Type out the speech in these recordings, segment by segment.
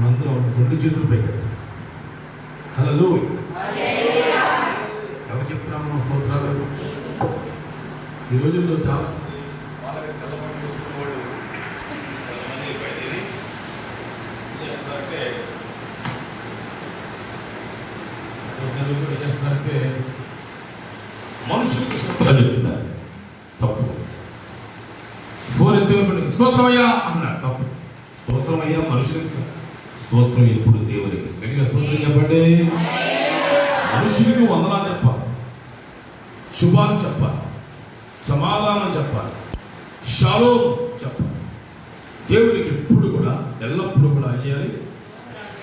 మనందరం రెండు చేతులు పైకి హల్లెలూయా. ఎవరు చెప్తున్నాము స్తోత్రాలు? ఈ రోజుల్లో చాలా వాళ్ళకి తెల్లబడి చూసుకునేవాళ్ళు కొంతమంది బయలుదేరి ఏం చేస్తున్నారంటే మనుషులకు స్తోత్రాలు చెప్తున్నారు. తప్పు. ఫోన్ ఎత్తుకొని స్తోత్రమయ్యా అన్నాడు. తప్పు. స్తోత్రమయ్యా మనుషులకు, స్తోత్రం ఎప్పుడు దేవునికి. గట్టిగా స్తోత్రం చెప్పండి. మనుషులకు వందనాలు చెప్పాలి, శుభాలు చెప్పాలి, సమాధానం చెప్పాలి, షాలోమ్ చెప్పాలి. దేవునికి ఎప్పుడు కూడా ఎల్లప్పుడూ కూడా అయ్యాలి.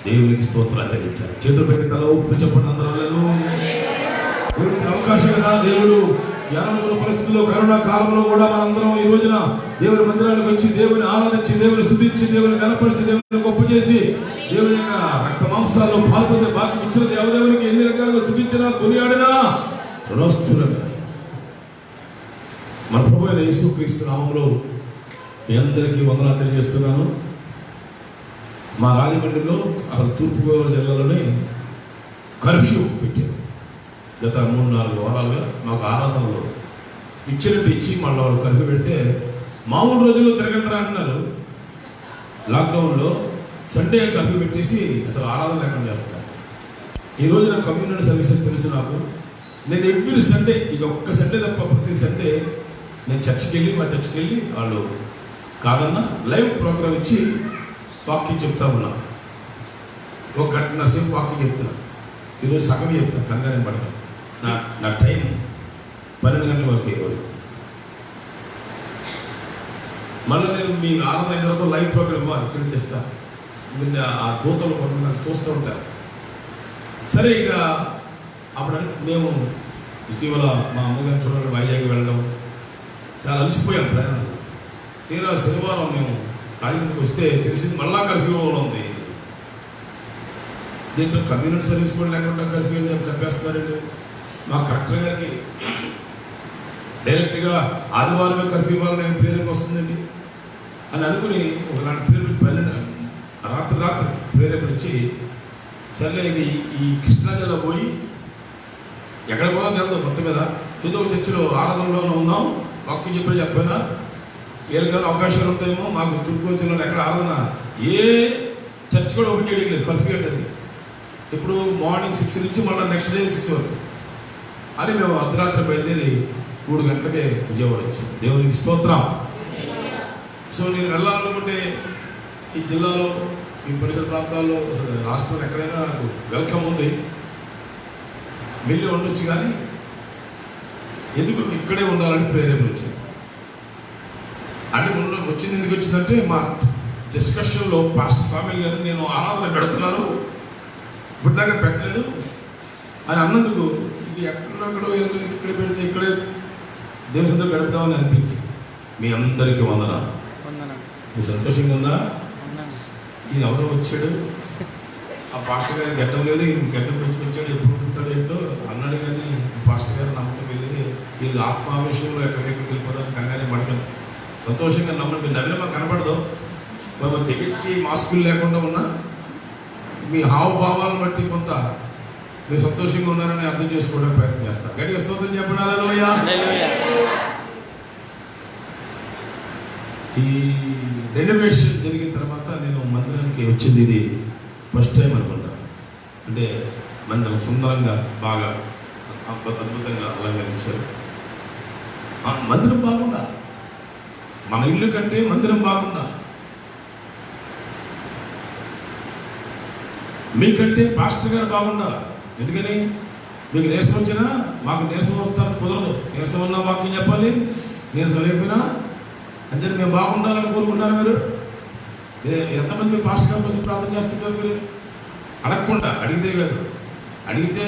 దేవునికి స్తోత్రాలు చెల్లించాలి. చేతులు పెట్టి తల ఊపుతూ చెప్పండి అందరూ. దేవుడికి అవకాశం కదా. దేవుడు యానముల పరిస్థితుల్లో కరోనా కాలంలో కూడా మనందరం ఈ రోజున దేవుని మందిరానికి వచ్చి దేవుని ఆరాధించి, దేవుని స్తుతించి, దేవుని గణపరిచి, దేవుని గొప్ప చేసి, దేవుని యొక్క రక్త మాంసాల్లో పాల్పొందే భాగ్యం ఇచ్చిన దేవదేవునికి ఎన్ని రకాలుగా స్తుతించినా కొనియాడినా రుణస్తులమే. మన ప్రభు అయిన యేసుక్రీస్తు నామములో మీ అందరికీ వందనాలు తెలియజేస్తున్నాను. మా రాజమండ్రిలో అసలు తూర్పుగోదావరి జిల్లాలోనే కర్ఫ్యూ పెట్టారు. గత 3-4 వారాలుగా మాకు ఆరాధనలో ఇచ్చినట్టు ఇచ్చి మళ్ళీ వాళ్ళు కర్ఫ్యూ పెడితే మామూలు రోజుల్లో తిరగంటారా అంటున్నారు. లాక్డౌన్లో సండే కర్ఫ్యూ పెట్టేసి అసలు ఆరాధన లేకుండా చేస్తున్నారు. ఈ రోజు నాకు కమ్యూనిటీ సర్వీస్ అని తెలుసు. నాకు నేను ఎవ్రీ సండే, ఇది ఒక్క సండే తప్ప ప్రతి సండే నేను చర్చికి వెళ్ళి, మా చర్చికి వెళ్ళి వాళ్ళు కాదన్నా లైవ్ ప్రోగ్రామ్ ఇచ్చి వాక్యం చెప్తా ఉన్నా. 1 గంటన్నర సేపు వాక్యం చెప్తున్నా. ఈరోజు సగం చెప్తాను, కంగారం పడక. నా టైం 12 గంటల వరకు ఈరోజు. మళ్ళీ నేను మీ ఆరాధన అయిన తర్వాత లైవ్ ప్రోగ్రామ్ ఇవ్వాలి, ఇక్కడ చేస్తా. ఆ దూతలు కొంతమంది నాకు చూస్తూ ఉంటారు. సరే, ఇక అప్పుడు మేము ఇటీవల మా అమ్మగారు చూడాలి వైజాగ్ వెళ్ళడం, చాలా అలసిపోయాం ప్రయాణంలో. తీరా శనివారం మేము రాజమండ్రికి వస్తే తెలిసింది మళ్ళా కర్ఫ్యూ ఉంది. దీంట్లో కమ్యూనిటీ సర్వీస్ కూడా లేకుండా కర్ఫ్యూ అని చెప్పేస్తున్నారండి. మా కలెక్టర్ గారికి డైరెక్ట్గా ఆదివారమే కర్ఫ్యూ ఇవ్వాలని ప్రేరేపణ వస్తుందండి అని అనుకుని ఒకలాంటి ప్రేరేపణ రాత్రి ప్రేరేపణ ఇచ్చి, సర్లే ఈ కృష్ణా జిల్లా పోయి ఎక్కడ పోదాం తెలదు, మొత్తం మీద ఏదో ఒక చర్చిలో ఆరాధనలోనే ఉందాం, వాక్యం చెప్పినా ఏళ్ళకైనా అవకాశాలు ఉంటాయేమో. మాకు తూర్పుగోదావరి ఎక్కడ ఆరాధన ఏ చర్చ్ కూడా ఓపెన్ చేయడం లేదు, కర్ఫ్యూ అంటే. ఇప్పుడు మార్నింగ్ 6 నుంచి మళ్ళీ నెక్స్ట్ డే 6 వరకు అని మేము అర్ధరాత్రి బయలుదేరి 3 గంటలకే విజయవాడ వచ్చాం. దేవునికి స్తోత్రం. సో నేను వెళ్ళాలనుకుంటే ఈ జిల్లాలో, ఈ పరిసర ప్రాంతాల్లో, అసలు రాష్ట్రంలో ఎక్కడైనా నాకు వెల్కమ్ ఉంది, వెళ్ళి ఉండొచ్చు. కానీ ఎందుకు ఇక్కడే ఉండాలని ప్రేరేపణ వచ్చింది. అంటే వచ్చింది ఎందుకు వచ్చిందంటే, మా డిస్కషన్లో పాస్టర్ సామ్యుల్ గారు నేను ఆరాధన పెడుతున్నాను, ఇప్పటిదాకా పెట్టలేదు అని అన్నందుకు ఇది ఎక్కడెక్కడో ఇక్కడ పెడితే ఇక్కడే దేవసంతో గడుపుతామని అనిపించింది. మీ అందరికీ వందనాలు. మీ సంతోషంగా ఉందా? ఈయన ఎవరో వచ్చాడు, ఆ పాస్టర్ గారికి గడ్డం లేదు, ఈయన గడ్డం పెంచుకొచ్చాడు, ఎప్పుడు వదులుతాడు ఏంటో అన్నాడు. కానీ పాస్టర్ గారు నమ్మకం వెళ్ళి వీళ్ళు ఆత్మావేశంలో ఎక్కడికెక్కడికి వెళ్ళిపోతారని కంగానే పడకండి. సంతోషంగా నమ్మండి. నవ్విన మాకు కనపడదు, మేము తెగించి మాస్కులు లేకుండా ఉన్నా మీ హావభావాలను బట్టి కొంత మీరు సంతోషంగా ఉన్నారని అర్థం చేసుకోవడానికి ప్రయత్నం చేస్తాను. గట్టిగా స్తోత్రం చెప్పండి. హల్లెలూయా. ఈ రెనోవేషన్ జరిగిన తర్వాత నేను మందిరానికి వచ్చింది ఇది ఫస్ట్ టైం అనుకుంటా. అంటే మందిరం సుందరంగా బాగా అద్భుతంగా అలంకరించారు. మందిరం బాగుండా, మన ఇల్లు కంటే మందిరం బాగుండా, మీకంటే పాస్టర్ గారు బాగుండాలి. ఎందుకని మీకు నీరసం వచ్చినా మాకు నీరసం వస్తాను కుదరదు. నీరసం ఉన్న వాక్యం చెప్పాలి, నీరసం లేకపోయినా అంతే. మేము బాగుండాలని కోరుకుంటున్నారు. మీరు ఎంతమంది మీ పాస్టర్ గారి కోసం ప్రార్థన చేస్తున్నారు? మీరు అడగకుండా, అడిగితే కాదు, అడిగితే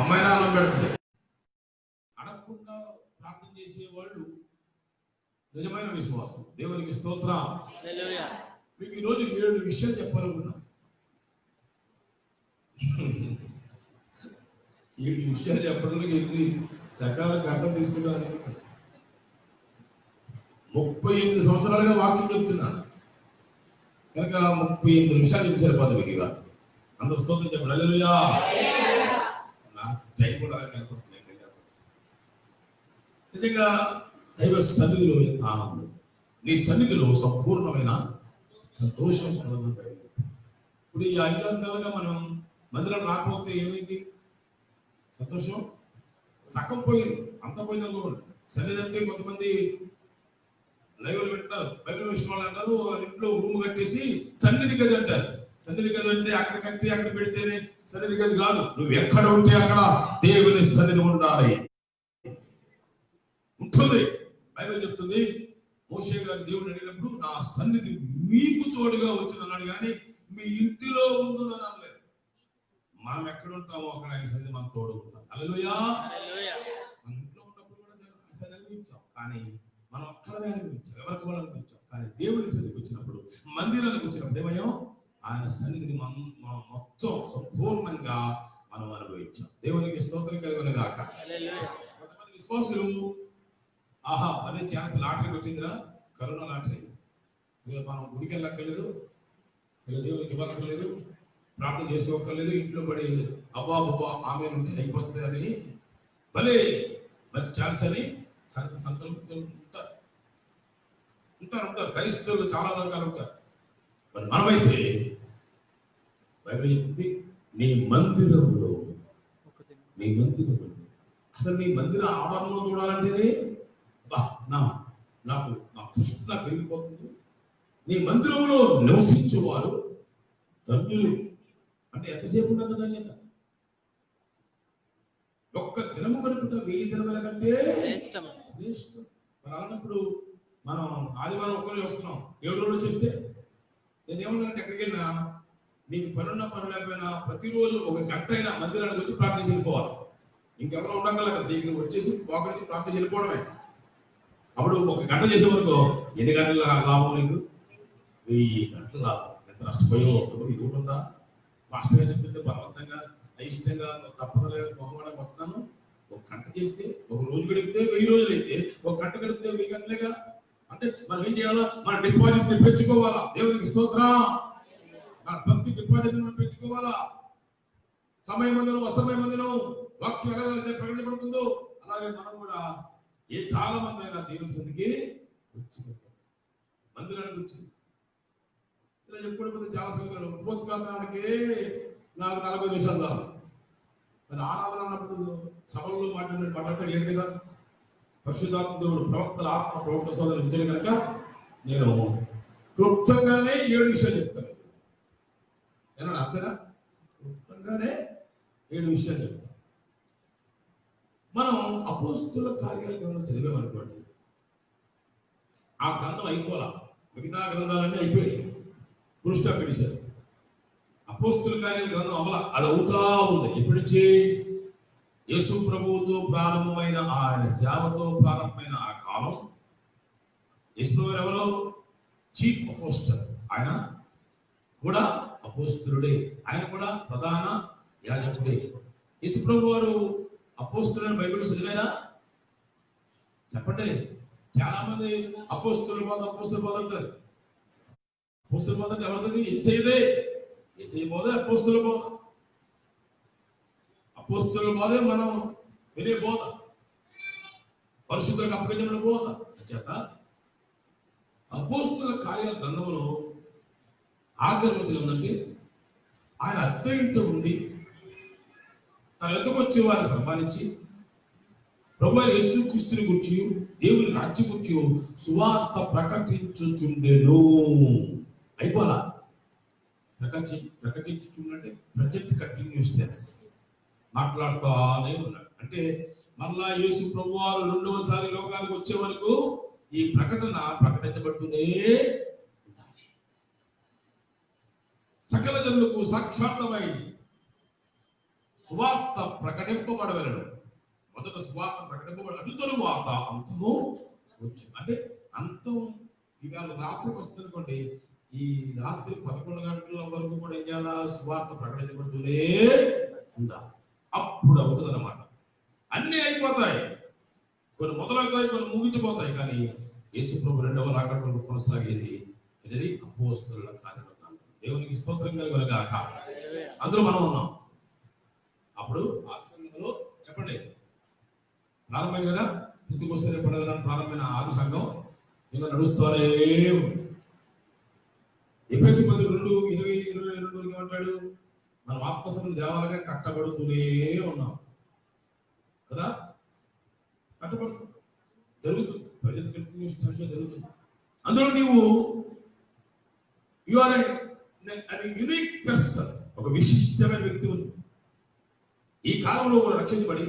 అమ్మాయినా అన్నం పెడుతుంది. అడగకుండా ప్రార్థన చేసేవాళ్ళు నిజమైన విశ్వాసం. దేవునికి స్తోత్రం. మీకు ఈరోజు 7 విషయాలు చెప్పాలనుకున్నాను. 7 విషయాలు చెప్పడానికి 8 రకాల గంటలు తీసుకున్నాను. 38 సంవత్సరాలుగా వాక్యం చెప్తున్నాను. కనుక 38 నిమిషాలు ఇచ్చారు పదవికి వాటికి. అందరూ స్తోత్రం చెప్పండి హల్లెలూయా. నాకు టైం కూడా అలా కనపడుతుంది. నిజంగా దైవ సన్నిధిలో ఎంత ఆనందం, నీ సన్నిధిలో సంపూర్ణమైన సంతోషం కలగడం. ఇప్పుడు ఈ 5 గంటలుగా మనం మందిరం రాకపోతే ఏమైంది? సంతోషం సగం పోయింది, అంత పోయింది అనుకోండి. సన్నిధి అంటే కొంతమంది లైవ్లు పెట్టినారు, బైబిల్ విషయం వాళ్ళు అంటారు ఇంట్లో రూమ్ కట్టేసి సన్నిధి గది అంటారు. సన్నిధి గది అంటే అక్కడ కట్టి అక్కడ పెడితేనే సన్నిధి గది కాదు. నువ్వు ఎక్కడ ఉంటే అక్కడ దేవుని సన్నిధి ఉండాలి, ఉంటుంది. బైబిల్ చెప్తుంది, మోషే గారు దేవుడిని అడిగినప్పుడు నా సన్నిధి మీకు తోడుగా వచ్చింది అన్నాడు, కానీ మీ ఇంటిలో ఉందని అనలేదు. మనం ఎక్కడ ఉంటామో అక్కడ ఆయన సన్నిధి మనకు తోడు ఉంటాం. హల్లెలూయా. మన ఇంట్లో ఉన్నప్పుడు కూడా సన్నిధి అనుభవించాం, కానీ మనం అక్కడనే అనుభవించాం, ఎవరికి కూడా అనుభవించాం. కానీ దేవుని సన్నిధికి వచ్చినప్పుడు, మందిరానికి వచ్చినప్పుడు ఏమయ్యో ఆయన సన్నిధిని మొత్తం సంపూర్ణంగా మనం అనుభవించాం. దేవునికి స్తోత్రం కలుగును గాక. కొంతమంది విశ్వాసులు ఆహా అదే ఛాన్స్ లాటరీ పెట్టిందిరా, కరోనా లాటరీ, ఇక మనం గుడికి వెళ్ళక్కర్లేదు, ఇక దేవునికి ఇవ్వక్కర్లేదు, ప్రార్థన చేసుకోక్కర్లేదు, ఇంట్లో పడి అబ్బా బుబ్బా ఆమె ఉంటే అయిపోతుంది అని భలే మంచి ఛాన్స్ అని సంకల్పం ఉంటారు. క్రైస్తవులు చాలా రకాలు ఉంటారు. మరి మనమైతే బైబిల్ చెప్తుంది నీ మందిరంలో అసలు నీ మందిర ఆవరణలో చూడాలంటేనే నాకు తృష్ణ పెరిగిపోతుంది. నీ మందిరంలో నివసించేవారు ధన్యులు. అంటే ఎంతసేపు ఉన్నది ధన్యత? ఒక్క దినము గడుపుట 1000 దినముల కంటే శ్రేష్టం. మరి అన్నప్పుడు మనం ఆదివారం ఒక్కరోజు వస్తున్నాం, 7 రోజులు చేస్తే నేనేమన్నానంటే ఎక్కడికి వెళ్ళినా నీకు పనున్న పని లేకపోయినా ప్రతిరోజు 1 గంట అయినా మందిరానికి వచ్చి ప్రార్థన వెళ్ళిపోవాలి. ఇంకెవరో ఉండగలరు, నీకు వచ్చేసి పోకరించి ప్రార్థన వెళ్ళిపోవడమే. అప్పుడు 1 గంట చేసే వరకు ఎన్ని గంటల లాభం? నీకు 1000 గంటల లాభం. ఎంత నష్టపోయో ఇది ఉంటుందా? ఫాస్ట్గా చెప్తుంటే బలవంతంగా అయిష్టంగా తప్పదలే మొహమాట వస్తున్నాను. 1 గంట చేస్తే 1 రోజు గడిపితే 1000 రోజులు అయితే 1 గంట గడిపితే 1000 గంటలేగా. అంటే మనం ఏం చేయాలో మన డిపాజిట్ ని పెంచుకోవాలా. దేవునికి స్తోత్రం. మన భక్తి డిపాజిట్ మనం పెంచుకోవాలా. సమయం మందును అసమయం మందును వాక్యం ఎలాగైతే ప్రకటించబడుతుందో అలాగే మనం కూడా ఏ కాలం అందైనా దేవుని సన్నిధికి వచ్చి మందిరానికి వచ్చి ఇలా చెప్పుకోవడం చాలా సంఖ్యలో ఉపోద్ఘాతానికి నాకు 40 నిమిషాలు చాలు. మరి ఆరాధన అన్నప్పుడు సభల్లో మాట్లాడటం లేదు కదా. పరిశుద్ధాత్మ దేవుడు ప్రవక్తల ఆత్మ ప్రవక్త సోదరులు ఇచ్చాడు కనుక నేను క్లుప్తంగానే 7 విషయాలు చెప్తాను. ఏమన్నా అంతేనా? క్లుప్తంగానే 7 విషయాలు చెప్తాను. మనం అపోస్తుల కార్యాల గ్రంథం చదివామనుకోండి, ఆ గ్రంథం అయిపోలా, మిగతా గ్రంథాలన్నీ అయిపోయాయి, పురుష పిడిచారు. అపోస్తుల కార్యాల గ్రంథం అమల అది అవుతా ఉంది. ఎప్పటి నుంచి? యేసు ప్రభువుతో ప్రారంభమైన ఆయన సేవతో ప్రారంభమైన ఆ కాలం. యేసు ప్రభు ఎవరో చీఫ్ అపోస్టల్, ఆయన కూడా అపోస్తులుడే, ఆయన కూడా ప్రధాన యాజకుడే. యేసు ప్రభు వారు అపోస్తులను బైబిల్ చదివారా? చెప్పండి. చాలా మంది అపోస్తుల బోధ అంటారు. అపోస్తుల బోధ అంటే ఎవరిది? యేసయ్యదే. యేసయ్య బోధ అపోస్తుల బోధ. అపోస్తుల బోధే మనం వినే బోధ, పరిశుద్ధులకు అప్పగించిన బోధ. చేత అపోస్తుల కార్యాల గ్రంథంలో ఆఖరి రోజులు ఉందంటే ఆయన అద్దె ఇంట్లో ఉండి తన ఎద్దకు వచ్చే వారిని సంపాదించి ప్రభువైన యేసుక్రీస్తుని గురించి దేవుని రాజ్యం గురించి సువార్త ప్రకటించుచుండెను. అయిపోలా. ప్రకటించుచుండే ప్రజెంట్ కంటిన్యూస్ టెన్స్, మాట్లాడుతూనే ఉన్నాడు. అంటే మళ్ళా యేసు ప్రభువారు 2వసారి లోకానికి వచ్చే వరకు ఈ ప్రకటన ప్రకటించబడుతూనే ఉండాలి. సకల జనులకు సాక్షాత్తమై సువార్త ప్రకటింపబడవలను. మొదట సువార్త ప్రకటింపబడి తరువాత అంతము వచ్చు. అంటే అంతం ఇవాళ రాత్రికి వస్తుంది అనుకోండి, ఈ రాత్రి 11 గంటల వరకు కూడా ఏం చేయాలా? సువార్త ప్రకటించబడుతూనే ఉండాలి. అప్పుడు అవుతుంది అన్నమాట. అన్నీ అయిపోతాయి, కొన్ని మొదలవుతాయి, కొన్ని ముగించిపోతాయి. కానీ యేసు ప్రభు 2వ రాకడ వరకు కొనసాగేది ఇది అపోస్తలుల కార్యముల గ్రంథం. దేవునికి స్తోత్రం కలుగును గాక. అందులో మనం ఉన్నాం. అప్పుడు ఆ సంఘంలో చెప్పండి ప్రారంభం కదా, పెంతెకొస్తే పండుగ ప్రారంభమైన ఆది సంఘం ఇంకా నడుస్తూనే ఉంది. ఎఫెసీ 2:20-22 ఏమంటాడు? మనం ఆత్మసంతులు దేవాలయంగా కట్టబడుతూనే ఉన్నాం కదా, కట్టబడుతుంది, జరుగుతుంది, ప్రజలు కంటిన్యూస్ జరుగుతుంది. అందులో నీవు యు ఆర్ యూనిక్ పర్సన్, ఒక విశిష్టమైన వ్యక్తి ఉంది. ఈ కాలంలో కూడా రక్షించబడి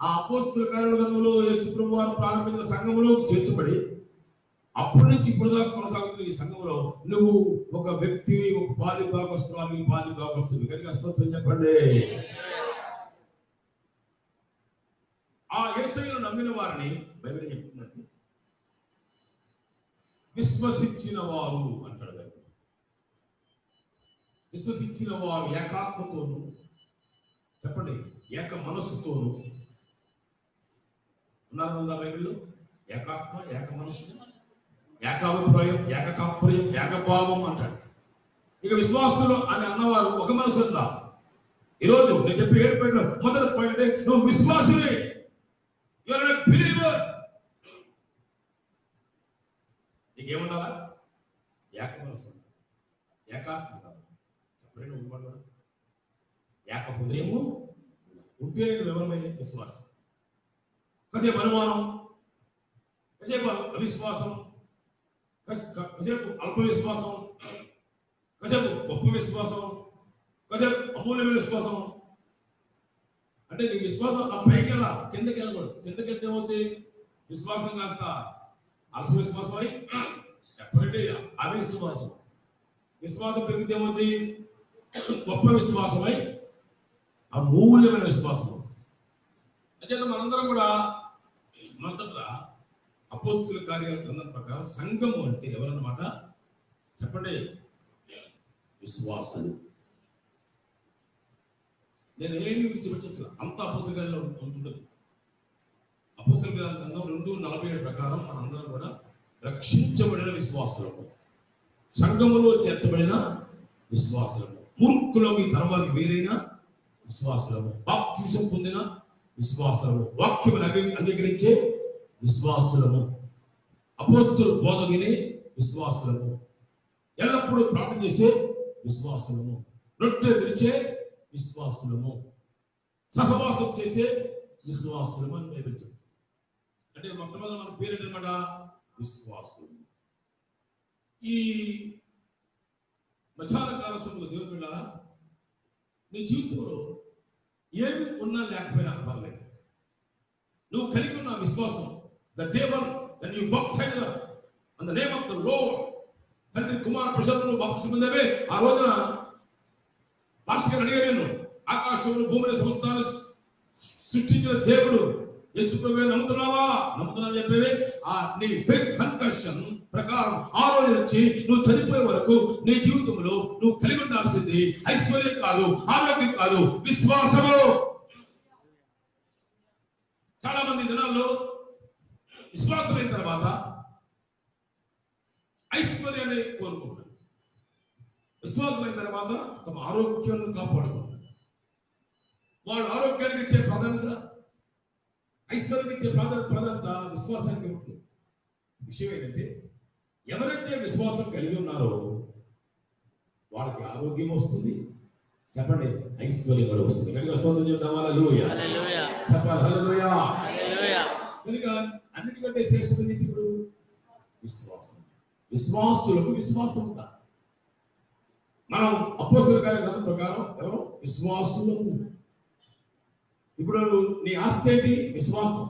ఆ అపోస్తలుల కార్యములలో యేసు ప్రభువు వారు ప్రారంభించిన సంఘములో చేర్చబడి అప్పటి నుంచి ఇప్పుడు దాకా కొనసాగుతున్న ఈ సంఘంలో నువ్వు ఒక వ్యక్తి, ఒక పాలి భాగస్తువి కనుక స్తోత్రం చెప్పండి. ఆ యేసయ్యను నమ్మిన వారిని బైబిల్ చెప్తుందండి, విశ్వసించిన వారు అంటాడు బైబిల్. విశ్వసించిన వారు ఏకాత్మతోను, చెప్పండి ఏక మనస్సుతోను ఉన్నారనుందా బైబిల్లో? ఏకాత్మ, ఏక మనస్సు, ఏకాభిప్రాయం, ఏకతాత్పర్యం, ఏకభావం అంటాడు. ఇక విశ్వాసులు అని అన్నవారు ఒక మనసు ఉందా? ఈరోజు నేను చెప్పి 7 పాయింట్లు. మొదటి పాయింట్, నువ్వు విశ్వాసులే, యు ఆర్ ఎ బిలీవర్. నీకేమన్నారా? ఏక మనసు, ఏకాత్మ కాదు, చెప్పండి నువ్వు ఏక హృదయము ఉంటే ఎవరమైన విశ్వాసం. కాసేపు అనుమానం, కాసేపు అవిశ్వాసం, కాసేపు అల్ప విశ్వాసం, కాసేపు గొప్ప విశ్వాసం, కాసేపు అమూల్యమైన విశ్వాసం. అంటే నీ విశ్వాసం ఆ పైకి వెళ్ళా, కిందకి వెళ్ళకూడదు. కిందకి వెళ్తే ఏమవుతుంది? విశ్వాసం కాస్త అల్ప విశ్వాసం అయి చెప్పండి అవిశ్వాసం. విశ్వాసం పెరిగితే ఏమవుతుంది? గొప్ప విశ్వాసమై అమూల్యమైన విశ్వాసం. అంటే మనందరం కూడా మొదట అపోస్తలుల కార్యాల గ్రంథం ప్రకారం సంఘము అంటే ఎవరన్నమాట? చెప్పండి, విశ్వాసులు. నేను ఏమి చెప్పట్లా, అంత అపోస్తలుల కార్యాల్లో ఉంటుంది. అపోస్తలుల గ్రంథం 2:47 ప్రకారం మనందరం కూడా రక్షించబడిన విశ్వాసులము, సంఘములో చేర్చబడిన విశ్వాసులము, మూర్ఖులోకి తరవాకి వేరైన విశ్వాసులము, బాప్తిసం పొందిన విశ్వాసులము, వాక్యమును అంగీకరించే విశ్వాసులము, అపోస్తలుల బోధ వినే విశ్వాసులము, ఎల్లప్పుడూ ప్రార్థన చేసే విశ్వాసులము, రొట్టె విరిచే విశ్వాసులము, సహవాసం చేసే విశ్వాసులము అని బైబిల్ చెప్తుంది. అంటే మొట్టమొదటి మన పేరు ఏంటన్నమాట? విశ్వాసులు. ఈ మధ్యాహ్నకాల సమయంలో దేవుని బిడ్డలారా, నీ జీవితంలో ఏమి ఉన్నా లేకపోయినా పర్లేదు, నువ్వు కలిగి ఉన్న విశ్వాసం, the day one when you baptize in the name of the Lord, తండ్రి కుమార పరిశుద్ధులు బాప్తిసం పొందేవే ఆ రోజున పాస్టర్ అడిగాను, ఆకాశంలో భూమిని సముద్రాన్ని సృష్టించిన దేవుడు యేసు ప్రభువే నమ్ముతున్నావా? నమ్ముతున్నావు చెప్పేవి. ఆ నీ ఫెయిత్ కన్ఫెషన్ ప్రకారం ఆ రోజు వచ్చి నువ్వు చనిపోయే వరకు నీ జీవితంలో నువ్వు కలిగి ఉండాల్సింది ఐశ్వర్యం కాదు, ఆరోగ్యం కాదు, విశ్వాసము. చాలా మంది దినాల్లో విశ్వాసమైన తర్వాత ఐశ్వర్యాన్ని కోరుకుంటారు. విశ్వాసమైన తర్వాత తమ ఆరోగ్యాన్ని కాపాడుకుంటారు. వాళ్ళు ఆరోగ్యానికి ఇచ్చే ప్రాధాన్యత, ఐశ్వర్యానికి ఇచ్చే ప్రాధాన్యత విశ్వాసానికి ఉంటుంది. విషయం ఏంటంటే, ఎవరైతే విశ్వాసం కలిగి ఉన్నారో వాళ్ళకి ఆరోగ్యం వస్తుంది, చెప్పండి ఐశ్వర్యం కూడా వస్తుంది. కనుక స్తోత్రం చెప్తాం, హల్లెలూయా చెప్పాలి, హల్లెలూయా. కనుక అన్నిటికంటే శ్రేష్టమైనది ఇప్పుడు విశ్వాసం. విశ్వాసులకు విశ్వాసం ఉందా? మనం అపోస్తలుల కార్యాల గ్రంథం ప్రకారం ఎవరు? విశ్వాసులము. ఇప్పుడు నీ ఆస్తి ఏంటి? విశ్వాసం.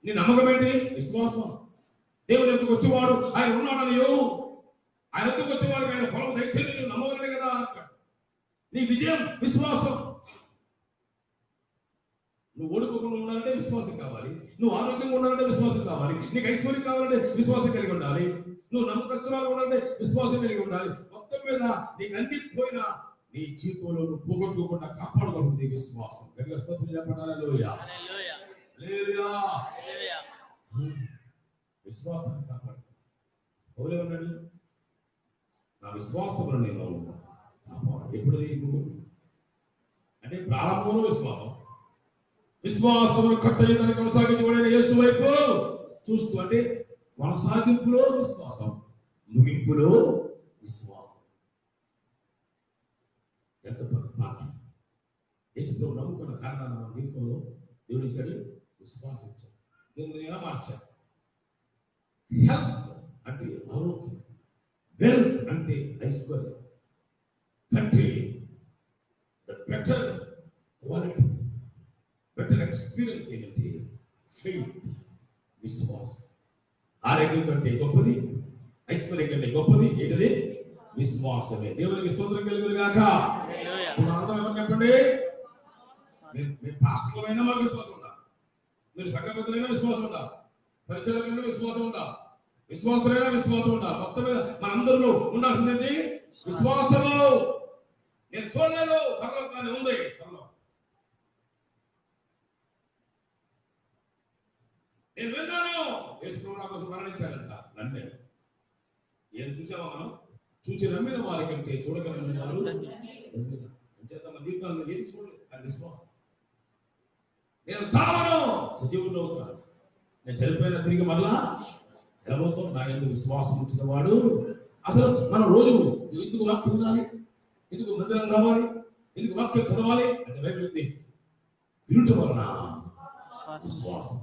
నీ నమ్మకం ఏంటి? విశ్వాసం. దేవుని ఎందుకు వచ్చేవాడు ఆయన ఉన్నాడనియో, ఆయన ఎందుకు వచ్చేవాడు ఆయన ఫలం దయచేసి నువ్వు నమ్మగలనే కదా. నీ విజయం విశ్వాసం. నువ్వు ఓడిపోకుండా ఉండాలంటే విశ్వాసం కావాలి, నువ్వు ఆరోగ్యంగా ఉండాలంటే విశ్వాసం కావాలి, నీకు ఐశ్వర్యం కావాలంటే విశ్వాసం కలిగి ఉండాలి, నువ్వు నమ్మకస్తురాలు ఉండాలంటే విశ్వాసం కలిగి ఉండాలి. మొత్తం మీద నీకు అన్ని పోయినా నీ జీవితంలో నువ్వు పోగొట్టుకోకుండా కాపాడబడుతుంది విశ్వాసం. గట్టిగా స్తోత్రం చెప్పండి, హల్లెలూయా హల్లెలూయా. విశ్వాసాన్ని కాపాడు. పౌలేమన్నాడు? నా విశ్వాసమును నేను కాపాడు. ఎప్పుడు అంటే ప్రారంభంలో విశ్వాసం, విశ్వాసమును కర్తయ్యని కొనసాగించబడిన యేసు వైపు చూస్తూ, అంటే కొనసాగింపులో విశ్వాసం, ముగింపులో విశ్వాసం. ఎంత భాగ్యం! యేసులో నమ్ముకున్న కారణాన్ని మన జీవితంలో దేవుడు ఇచ్చాడు, విశ్వాసం ఇచ్చాడు. దేవుని ఎలా మార్చాడు? హెల్త్ అంటే ఆరోగ్యం, వెల్త్ అంటే ఐశ్వర్యం, కంటే బెటర్ క్వాలిటీ, బెటర్ ఎక్స్పీరియన్స్ ఏంటంటే ఫెయిత్, విశ్వాసం. ఆరోగ్యం కంటే గొప్పది, ఐశ్వర్యం కంటే గొప్పది ఏంటది? విశ్వాసమే. దేవునికి స్తోత్రం కలుగును గాక. ఎవరు చెప్పండి? మీరు పాస్టర్లైనా మాకు విశ్వాసం ఉందా? మీరు సంఘ పెద్దలైనా విశ్వాసం ఉందా? పరిచయాలైనా విశ్వాసం ఉందా? విశ్వాసమైనా విశ్వాసం ఉందా? మొత్తం మీద మనందరిలో ఉండాల్సిందండి విశ్వాసము. నేను చూడలేదు, పరలోకాన్ని ఉంది. నేను విన్నాను, యేసు నా కోసం మరణించాడంట. నమ్మే ఏం చూసామా మనం? చూసి నమ్మిన వారి కంటే చూడక నమ్మిన వారు అంచేత మన జీవితాల్లో ఏది చూడలేదు, అది విశ్వాసం. నేను చావను, సజీవుడు అవుతాను. నేను చనిపోయినా తిరిగి మరలా ఎలాగవుతాం? నా ఎందుకు విశ్వాసం ఉంచిన వాడు. అసలు మనం రోజు ఎందుకు వాక్యం వినాలి, ఎందుకు మందిరం రావాలి, ఎందుకు వాక్యం చదవాలి అంటే బైబిల్ వినుట వలన విశ్వాసం.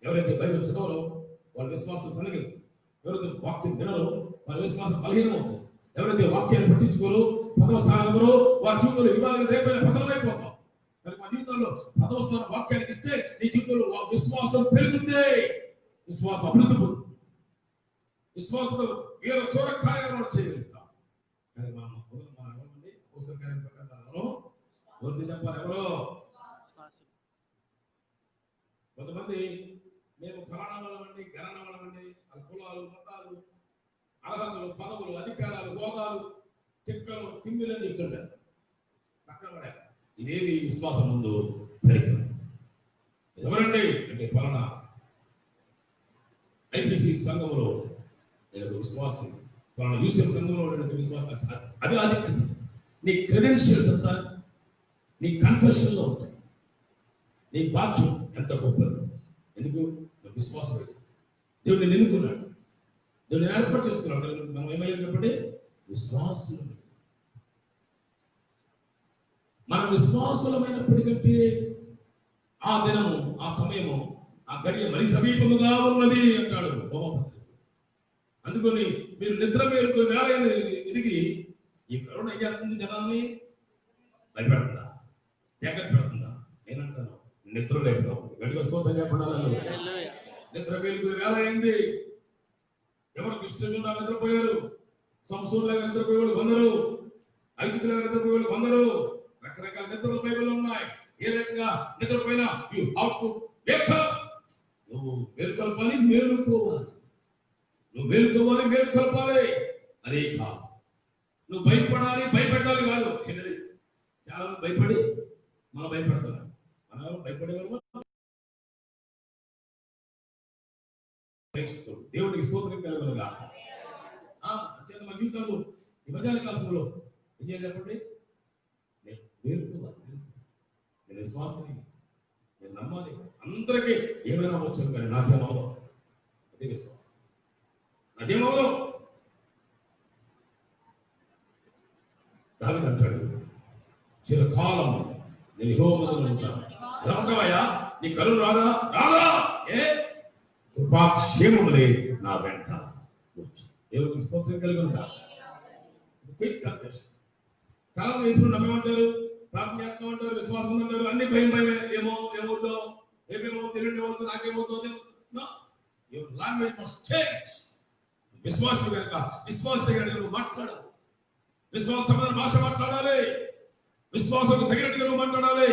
ఎవరైతే బైబిల్ చదవరో వాళ్ళ విశ్వాసం సన్నగిస్తుంది. ఎవరైతే వాక్యం వినరో వాళ్ళ విశ్వాసం బలహీనం అవుతుంది. ఎవరైతే వాక్యాన్ని పట్టించుకోరో, ప్రథమ స్థానంలో వారి జీవితంలో ఇవాళ రేపైనా పతనమైపోతాం. కానీ మా జీవితంలో ప్రథమ స్థానం వాక్యానికి ఇస్తే నీ జీవితంలో విశ్వాసం పెరుగుతుంది, విశ్వాసం అభివృద్ధి పొందుతుంది. విశ్వాసంతో వీర సూరకార్యాలు చేయగలుగుతాం. కానీ మనం ఎవరండి అవసరకార్యం ప్రకారం ఎవరు చెప్పాలి? ఎవరో కొంతమంది మేము ఫలానవలమండి, గణనవలమండి, కులాలు, మతాలు, అర్హతలు, పదవులు, అధికారాలు, హోదాలు, తిక్కలు, తిమ్మిలని చెప్తుంటారు. పక్కన పడాక ఇదేది విశ్వాసం ముందు పలికిన ఎవరండి అంటే ఫలానా ఐపీసీ సంఘంలో నేను విశ్వాసం, ఫలానా యూసీఎఫ్ సంఘంలో విశ్వాసం. అది అధికత. నీ క్రెడెన్షియల్స్ అంతా నీ కన్ఫెషన్లో ఉంటాయి. నీ వాక్యం ఎంత గొప్పది. ఎందుకు? విశ్వాసం. దేవుడు నేను ఎన్నుకున్నాడు, దేవుడు నేను ఏర్పాటు చేసుకున్నాడు. మనం ఏమయ్యాం చెప్పండి? విశ్వాసం. మన విశ్వాసులమైనప్పటికంటే ఆ దినము, ఆ సమయము, ఆ గడియ మరి సమీపముగా ఉన్నది అంటాడు హోమపత్రిక. అందుకని మీరు నిద్ర మేలుకు వేళ ఎదిగి ఈ కరోనా ఏం చేస్తుంది? జనాన్ని భయపెడుతుందా, జాగ్రత్త పెడుతుందా? నేనంటాను నిద్ర లేపుతాం. గడిగా స్తోత్రం చెప్పడాలి. నిద్ర మేలుకుని వేళ అయింది. ఎవరు క్రిస్టియన్లు నిద్రపోయారు, సంసూర్లాగా నిద్రపోయేవాళ్ళు కొందరు, ఐదులాగా నిద్రపోయేవాళ్ళు కొందరు. రకరకాల నిద్రలు బైబిల్లో ఉన్నాయి. ఏ రకంగా నిద్రపోయినా you have to wake up. నువ్వు మేలుకొల్పాలి, మేలుకోవాలి. నువ్వు మేలుకోవాలి, మేలుకొల్పాలి. అదే కాదు నువ్వు భయపడాలి, భయపెట్టాలి కాదు. ఏంటది? చాలా మంది భయపడి మనం భయపెడుతున్నాం. మనం భయపడేవారు. దేవునికి స్తోత్రం కలుగునుగా. అంచేత మన జీవితంలో ఈ మధ్యాహ్న క్లాసులో ఏం చేయాలి చెప్పండి? మేలుకోవాలి. నేను విశ్వాసని, నేను నమ్మాలి. అందరికీ ఏమైనా వచ్చు కానీ నాకేమవుదాం, అదే విశ్వాసం. నాకేమవుదాం. దావీదు అంటాడు, చిరకాలం నేను యెహోవా మందిరంలో ఉంటాను. ఎలా ఉంటావయ్యా? నీ కరువు రాదా? రాదా? కృపాక్షేమములే నా వెంట వచ్చు. దేవునికి స్తోత్రం కలుగునుగా. Faith confession. చాలా మంది యేసుని నమ్మేమంటారు, ప్రార్థన చేస్తామంటారు, విశ్వాసం ఉందంటారు. అన్ని భయం భయమే. ఏమవుతుందో, ఏమేమో తెలియని ఏమవుతుంది, నాకేమవుతుంది. Your language must change. విశ్వాసం కనుక విశ్వాసం దగ్గర నువ్వు మాట్లాడాలి. విశ్వాసమైన భాష మాట్లాడాలి. విశ్వాసం తగినట్టుగా నువ్వు మాట్లాడాలి.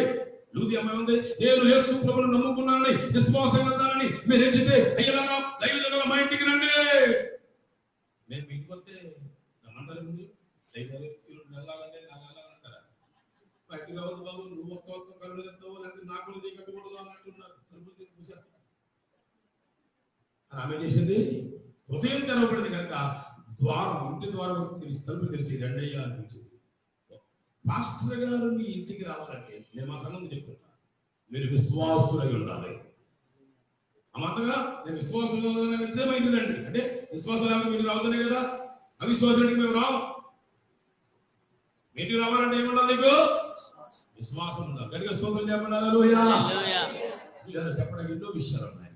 లూది అమ్మాయి ఉంది, నేను యేసు ప్రభువును నమ్ముకున్నానని, విశ్వాసం వెళ్తానని మీరు ఎంచితే అయ్యలారా దైవజనుల మా ఇంటికి రండి. నేను మీ ఇంటికి వస్తే నమ్మంటారు ముందు నెలలాగంటే నాకు నెలలాగంటారా? మా ఇంటికి రావద్దు బాబు, నువ్వు మొత్తం కళ్ళు చెప్తావు, లేకపోతే నాకు కూడా నీ కట్టుకూడదు అన్నట్టున్నారు. తలుపులు చూసారు. ఆమె చేసింది హృదయం తెరవబడింది కనుక ద్వారం, ఇంటి ద్వారం తెరిచి తలుపు తెరిచి రెండయ్యా అనిపించింది. పాస్టర్ గారు మీ ఇంటికి రావాలంటే నేను మా సంగతి చెప్తున్నా, మీరు విశ్వాసులై ఉండాలి. అమంతగా నేను విశ్వాసంగా మా ఇంటి రండి అంటే విశ్వాసం లేకపోతే మీరు రావుతున్నాయి కదా. అవిశ్వాసానికి మేము రావు. ఇంటికి రావాలంటే ఏముండాలి? నీకు విశ్వాసం ఉండాలి. గట్టిగా స్తోత్రం చెప్పండి. హల్లెలూయా. లేదా చెప్పడానికి ఎన్నో విషయాలు ఉన్నాయి.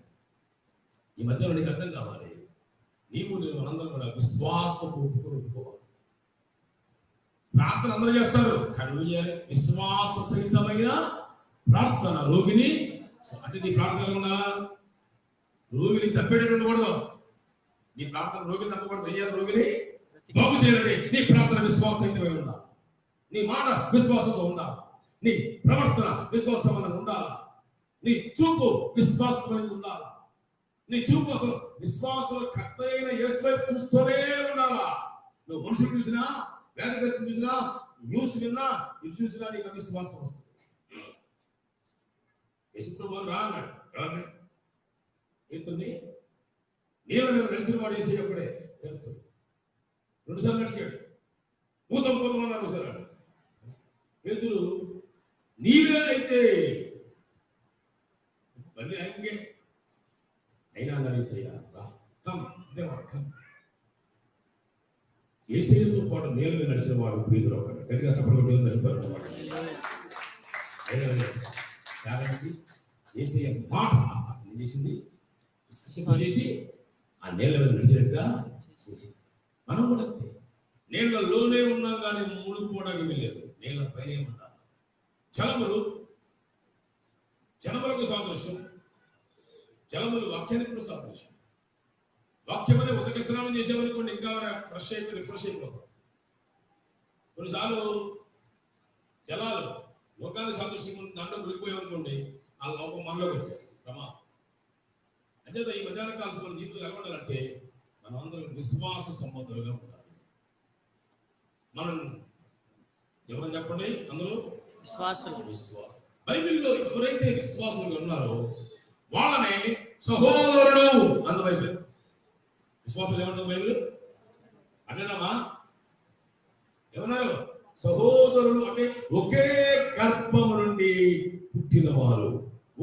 ఈ మధ్యలో నీకు అర్థం కావాలి, నీవు నేను అందరం కూడా విశ్వాసపు ఒప్పుకోవాలి. ప్రార్థన అందరూ చేస్తారు, కానీ నువ్వు చేయాలి విశ్వాస సహితమైన ప్రార్థన. రోగిని అంటే నీ ప్రార్థన ఉండాలా? రోగిని చంపేటట్టు ఉండకూడదు. నీ ప్రార్థన రోగిని చంపకూడదు. అయ్యారు రోగిని బాగు చేయాలంటే నీ ప్రార్థన విశ్వాస సహితమై ఉండాలి. నీ మాట విశ్వాసంతో ఉండాలి. నీ ప్రవర్తన విశ్వాసంగా ఉండాలా. నీ చూపు విశ్వాసమైన ఉండాలా. నీ చూపు అసలు విశ్వాసం కర్త అయిన యేసు వైపు చూస్తూనే ఉండాలా. నువ్వు మనుషులు చూసినా, వేదగ్రంథం చూసినా, న్యూస్ విన్నా, ఇది చూసినా నీకు అవిశ్వాసం వస్తుంది. యేసుప్రభువు రా అన్నాడు. రానే ఇతన్ని నీళ్ళ మీద నడిచిన వాడు వేసి అప్పుడే చెప్తాడు. 2 సార్లు నడిచాడు. భూతం భూతం అన్నారు సార్. పేతురు నీవే అయితే మళ్ళీ ఆయనకే అయినా నడిసయ్యా రా కమ్ అనేవాడు. కమ్ యేసయ్యతో పాటు నీళ్ళ మీద నడిచిన వాడు పేతురు ఒకటి. గట్టిగా చెప్పబడి యేసయ్య మాట ఏం చేసింది? చేసి ఆ నీళ్ళ మీద నడిచినట్టుగా చేసింది. మనం కూడా అంతే. నీళ్ళలోనే ఉన్నాం కానీ మునిగిపోవడానికి వెళ్ళలేదు. నీళ్ళ పైనే ఉండాలి. జలములకు సాదృశ్యం. జలములు వాక్యానికి కూడా సాదృశ్యం. వాక్యం అనే ఉదక స్నానం చేసేవనుకోండి, ఇంకా ఫ్రెష్ అయిపోయి రిఫ్రెష్ అయిపోతాం. కొన్నిసార్లు జలాలు లోకానికి సాదృశ్యం దాంట్లో మునిగిపోయామనుకోండి, ఆ లోపం మనలోకి వచ్చేస్తుంది. ప్రమాదం. అంచేత ఈ మధ్యాహ్న కాలం మన జీవితంలో ఎలా ఉండాలంటే మనం అందరం విశ్వాస సంబంధాలుగా ఉండాలి. మనం ఎవరని చెప్పండి? అందరూ విశ్వాసం. బైబిల్లో ఎవరైతే విశ్వాసులుగా ఉన్నారో వాళ్ళని సహోదరుడు అంత బైబిల్. విశ్వాసులు ఏమన్నారు బైబిల్? అట్లేనామా? ఏమన్నారు? సహోదరులు అంటే ఒకే గర్భము నుండి పుట్టిన వారు.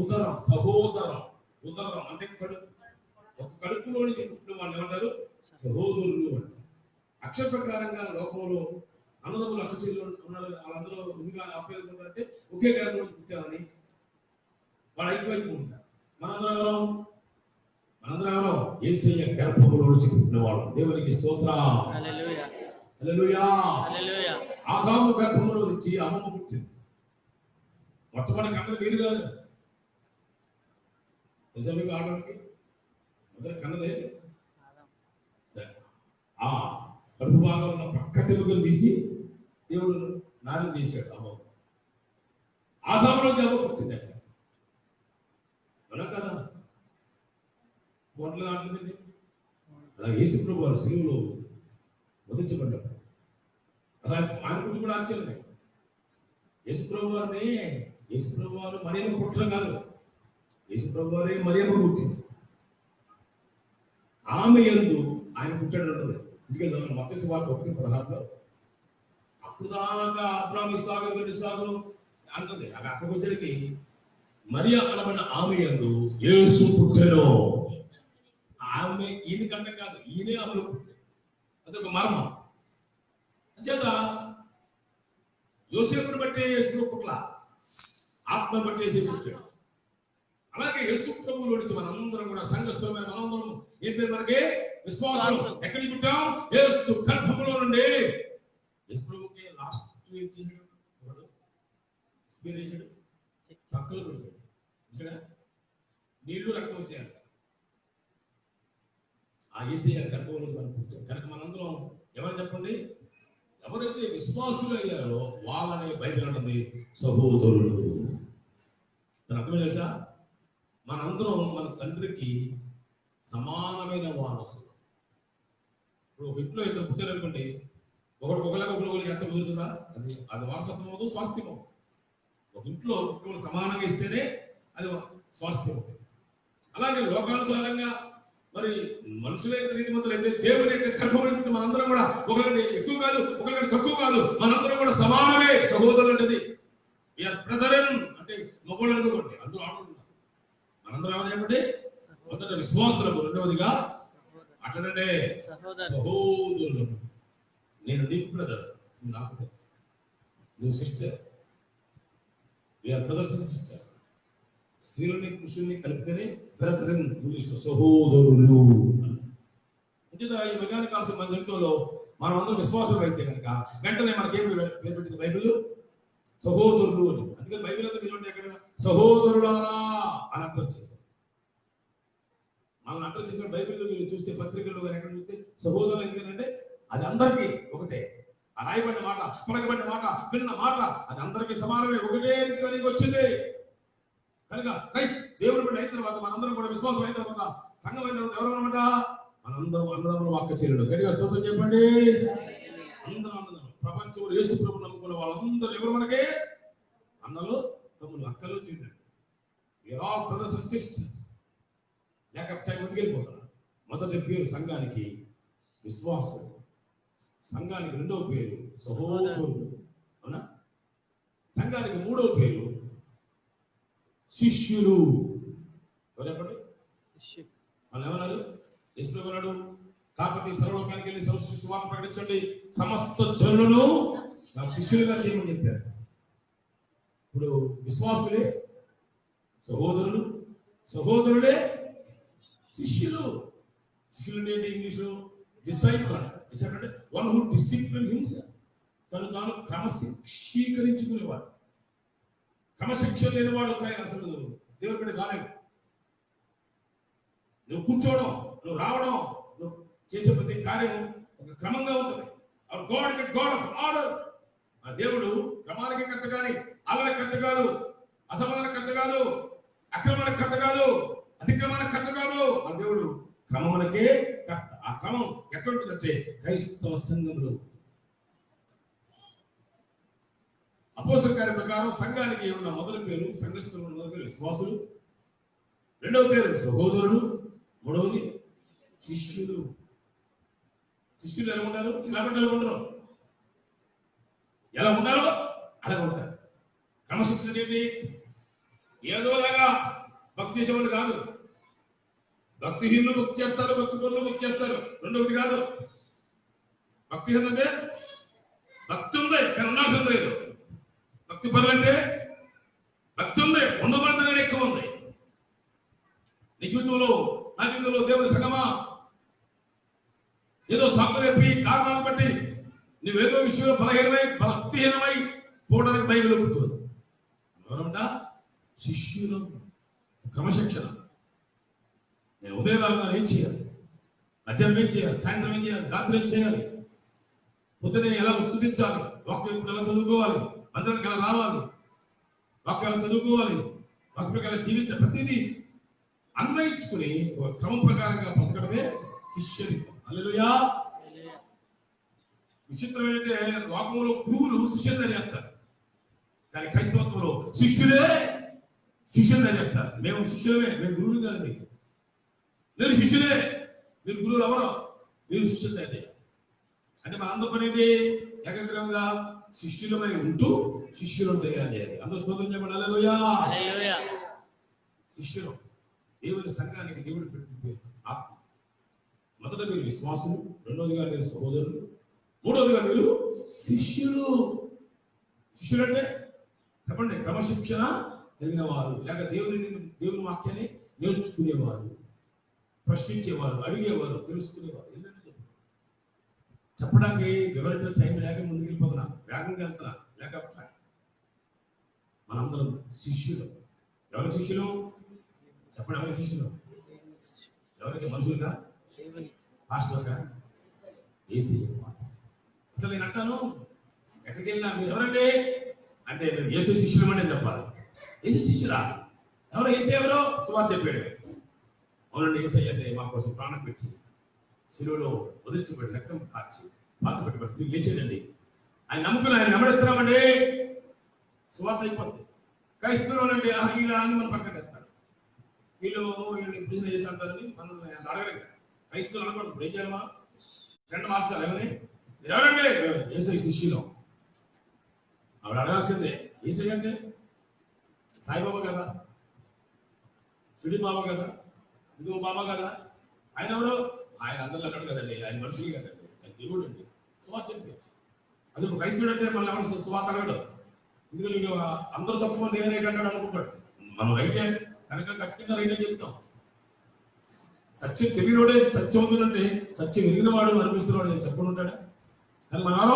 ఉదరం, సహోదరం. ఉదరం అంటే కడుపు. ఒక కడుపులోని పుట్టిన వాళ్ళు ఏమంటారు? సహోదరులు అంటారు. అక్షర ప్రకారంగా లోకంలో అన్నదమ్ములు అక్క చెల్లెలు ఉన్నారు. వాళ్ళందరూ ముందుగా ఆప్యాయకుంటారంటే ఒకే గర్భంలో పుట్టామని వాళ్ళు ఐక్యవైపు ఉంటారు. మనందరం యేసయ్య గర్భంలో నుంచి పుట్టినవాడు. దేవునికి స్తోత్రం. హల్లెలూయా. ఆదాము గర్భంలో నుంచి అమ్మమ్మ పుట్టింది. మొట్టమొదటి కన్నది మీరు కాదు. నిజానికి ఆడడానికి మొదటి కన్నదే కడుపు భాగంలో ఉన్న పక్క తెలుగులు తీసి దేవుడు నారం చేశాడు. అమ్మ ఆదాములో అమ్మ పుట్టింది. అట్లా మనం కదా కోట్ల దాంట్లోండి. అలా యేసుప్రభు వారు శిలువలో వధించబడ్డాడు. అలా ఆయన పుట్టి కూడా ఆశ్చర్యమే. యేసుప్రభు వారు మరియమ్మ పుట్టడం కాదు. యేసుప్రభు వారే మరియమ్మ పుట్టింది. ఆమె యందు ఆయన పుట్టాడు అంటది. అందుకే మత్తయి సువార్త 1:16 అప్పుడు దాకా అబ్రాహాము ఇస్సాకు అంటుంది. అవి అక్కడికి వచ్చేటికి మరియ అనబడిన ఆమె యందు యేసు పుట్టెను. ఆమె ఈయన కంటే కాదు, ఈయనే ఆమెలో పుట్టాడు. అదొక మర్మం. అంచేత యోసేపుని బట్టి యేసు పుట్ల, ఆత్మ బట్టి యేసు పుట్టాడు. అలాగే యేసు ప్రభువులో నుంచి మనందరం కూడా సంఘస్థులమైన మనందరం ఏం పేరు మనకి? విశ్వాసం. ఎక్కడికి పుట్టాం? యేసు గర్భంలో నుండి. యేసు ప్రభుకి లాస్ట్ పక్కలో పెడతాడు. నీళ్లు రక్తం వచ్చాయంట. ఆ యేసయ్య గర్భంలో మనం పుట్టాం కనుక మనందరం ఎవరు చెప్పండి? ఎవరైతే విశ్వాసులు అయ్యారో వాళ్ళనే బైబిల్ అంటుంది సహోదరులు. అర్థమే తెలుసా? మనందరం మన తండ్రికి సమానమైన వారసులు. ఇప్పుడు ఒక ఇంట్లో ఇద్దరు పుట్టారనుకోండి, ఒకరికి ఎంత కుదురుతుందా? అది వారసత్వం అవుతుంది, స్వాస్థ్యం అవుతుంది. ఒక ఇంట్లో సమానంగా ఇస్తేనే అది స్వాస్థ్యం అవుతుంది. అలాగే లోకానుసారంగా మరి మనుషులైతే నీతిమంతులు అయితే దేవుని యొక్క గర్భమైనటువంటి మనందరం కూడా ఒకరిని ఎక్కువ కాదు, ఒకరిని తక్కువ కాదు, మనందరం కూడా సమానమే. సహోదరులు అంటే బ్రదరన్ అంటే మగవాళ్ళు అనుకోండి, అందరూ ఆడుకుంటున్నారు. మనందరం ఏమని చెప్పండి? మొదట విశ్వాసులకు, రెండవదిగా అట్లనే సహోదరులు. నేను నీకు బ్రదర్, నువ్వు నాకు బ్రదర్, నువ్వు sister. We are brothers and sisters. స్త్రీలని పురుషుల్ని కలిపితేనే బ్రదరన్, ఇంగ్లీష్లో సహోదరులు. అంతేదా ఈ మధ్యాహ్న కాల్సిన మన జీవితంలో మనం అందరం విశ్వాసులు అయితే కనుక వెంటనే మనకేం పేరు పెట్టింది బైబిల్? సహోదరులు అని. అందుకని బైబిల్ అంతా మీరు ఎక్కడ సహోదరులారా అని అడ్రస్ చేశారు. మనల్ని అడ్రస్ చేసిన బైబిల్లో మీరు చూస్తే, పత్రికల్లో కానీ ఎక్కడ చూస్తే సహోదరులు ఎందుకంటే అది అందరికీ ఒకటే. ఆ రాయబడిన మాట, పలకబడిన మాట, విన్న మాట అది అందరికీ సమానమే, ఒకటే రీతిగా నీకు వచ్చింది కనుక దేవుడు కూడా అయిన తర్వాత మనందరం కూడా విశ్వాసం అయిన తర్వాత, సంఘం అయిన తర్వాత ఎవరు అనమాట? అందరం వాక్య చేయడం. గట్టిగా స్తోత్రం చెప్పండి. అందరం ప్రపంచంలో యేసు ప్రభువుని నమ్ముకున్న వాళ్ళందరూ ఎవరు? మనకి అన్నలు, తమ్ములు, అక్కలు, చెల్లెలు. We are all brothers and sisters. లేక టైం ముందుకెళ్ళిపోతున్నా. మొదటి పేరు సంఘానికి విశ్వాసం, సంఘానికి రెండవ పేరు సహోదరులు, అవునా? సంఘానికి మూడవ పేరు శిష్యులు. ఎవరు చెప్పండి? వాళ్ళు ఏమన్నారు? యేసు ప్రభువు అన్నాడు, కాబట్టి సర్వలోకానికి వెళ్ళి సర్వసృష్టికి సువార్త ప్రకటించండి, సమస్త జనులను నాకు శిష్యులుగా చేయమని చెప్పారు. ఇప్పుడు విశ్వాసులే సహోదరులు, సహోదరులే శిష్యులు. శిష్యులు ఏంటి? ఇంగ్లీష్ డిసైపుల్ అంటారు. డిసైపుల్ అంటే వన్ హూ డిసిప్లిన్ హిమ్సెల్ఫ్, తాను క్రమశిక్షీకరించుకునేవాడు. క్రమశిక్షణ లేనివాడు అసలు దేవుడి బిడ్డ కాలేడు. నువ్వు కూర్చోవడం, నువ్వు రావడం, నువ్వు చేసే ప్రతి కార్యం ఒక క్రమంగా ఉంటుంది. God of order. ఆ దేవుడు క్రమానికి కర్త కానీ, అల్లరికి కర్త కాదు, అసమానానికి కర్త కాదు, అక్రమానికి కర్త కాదు, అతిక్రమానికి కర్త కాదు. మన దేవుడు క్రమమునకే కర్త. ఆ క్రమం ఎక్కడ ఉంటుందంటే క్రైస్తవ సంఘంలో. అపోస్తలుల కార్యం ప్రకారం సంఘానికి ఉన్న మొదటి పేరు, సంఘస్థులు ఉన్న మొదటి పేరు విశ్వాసులు, రెండవ పేరు సహోదరులు, మూడవది శిష్యులు. శిష్యులు ఎలా ఉంటారు? ఇలా ఉండరు. ఎలా ఉంటారో అలా ఉంటారు. క్రమశిక్షణ ఏంటి? ఏదోలాగా భక్తి చేసేవాళ్ళు కాదు. భక్తిహీనులు భక్తి చేస్తారు, భక్తి పనులు భక్తి చేస్తారు, రెండవది కాదు. భక్తిహీనం అంటే భక్తి ఉంది కానీ ఉండాల్సింది లేదు. భక్తి పనులు అంటే భక్తి ఉంది, ఉండబడిన ఎక్కువ ఉంది. నీ జీవితంలో, నా జీవితంలో దేవుని సంగమా ఏదో సాకులు చెప్పి కారణాలను బట్టి నువ్వేదో విషయంలో బలహీనమై భక్తిహీనమై పోవడానికి బైబిల్ ఒప్పుకోదు. ఎవరమంట? శిష్యులు. క్రమశిక్షణ. నేను ఉదయం ఏం చేయాలి, మధ్యాహ్నం ఏం చేయాలి, సాయంత్రం ఏం చేయాలి, రాత్రి ఏం చేయాలి, పొద్దునే ఎలా స్తుతించాలి, వాక్యం ఇప్పుడు ఎలా చదువుకోవాలి, మందిరానికి ఎలా రావాలి, వాక్యాలు చదువుకోవాలి, వాక్యం ఎలా జీవించాలి, ప్రతిదీ అన్వయించుకుని ఒక క్రమం ప్రకారంగా బ్రతకడమే శిష్యరికం. హల్లెలూయా. విచిత్రం ఏంటంటే లోకంలో గురువులు శిష్యులు చేస్తారు, కానీ క్రైస్తవత్వంలో శిష్యులే శిష్యులు చేస్తారు. మేము శిష్యులమే, మేము గురువులు కాదు. మీకు మీరు శిష్యులే, మీరు గురువులు ఎవరో, మీరు శిష్యులు అయితే. అంటే మన అందరి పని ఏంటి? ఏకగ్రంగా శిష్యులమై ఉంటూ శిష్యులను తయారు చేయాలి. అందరూ స్తోత్రం చెప్పండి. హల్లెలూయా. శిష్యులు దేవుని సంఘానికి దేవుడు పెట్టిన పేరు ఆత్మ. మొదట మీరు విశ్వాసులు, రెండవదిగా మీరు సహోదరులు, మూడవదిగా మీరు శిష్యులు. శిష్యులు అంటే చెప్పండి, క్రమశిక్షణ కలిగిన వారు, లేక దేవుని వాక్యాన్ని నేర్చుకునేవారు, ప్రశ్నించేవారు, అడిగేవారు, తెలుసుకునేవారు. ఏంటంటే చెప్పడానికి వివరించిన టైం లేక ముందుకెళ్ళిపోతున్నా, వేగంగా వెళ్తున్నా, లేకపోతే మనందరం శిష్యులు. ఎవరి శిష్యులు చెప్పండి? ఎవరి శిష్యులు? ఎవరికి? మనుషులుగా, పాస్టర్గా, ఏసీ. అసలు నేను అంటాను, ఎక్కడికి వెళ్ళినా మీరు ఎవరండి అంటే మేము ఏసీ శిష్యులు అని చెప్పాలి. ఏసీ శిష్యురా? ఎవరు? ఏసీ ఎవరో సువార్త చెప్పాడు. అవునండి, ఏసీ అంటే మా కోసం ప్రాణం పెట్టి శిలువలో ఉదయించబడి రక్తం కార్చి పాత పెట్టుబడి తిరిగి లేచాడండి. ఆయన నమ్ముకుని ఆయన వెంబడిస్తున్నామండి, సువార్త అయిపోద్ది. క్రైస్తవులు అంటే ఇలా అని మనం పక్కన పెడతారు. వీళ్ళు బిజినెస్ చేసి అంటారని మనల్ని అడగలేదు. క్రైస్తవులు అనకూడదు. ఇప్పుడు ఏం చేయాలమ్మా? ఫ్రెండ్ మార్చాలి. ఏమని? మీరు ఎవరండి? ఏసై శిష్యులు. ఆవిడ అడగాల్సిందే. ఏసై అంటే సాయిబాబా కదా, సిడి బాబా కదా, ఇంకో బాబా కదా. ఆయన ఎవరు? ఆయన అందరిలో అన్నాడు కదండి. ఆయన మనుషులు కదండి, ఆయన దేవుడు అండి. సువార్త చెప్పేసి అది క్రైస్తవుడు అంటే మళ్ళీ ఎవరు సువార్త అడగడు. ఎందుకంటే వీడు అందరూ తప్పు నేనే రైట్ అంటాడు అనుకుంటాడు. మనం రైతే కనుక ఖచ్చితంగా రైట్ అని చెప్తాం. సత్యం తెలియనోడే సత్యవంతుడంటే సత్యం ఎరిగిన వాడు అనిపిస్తున్నాడు చెప్పండి ఉంటాడా? కానీ మనం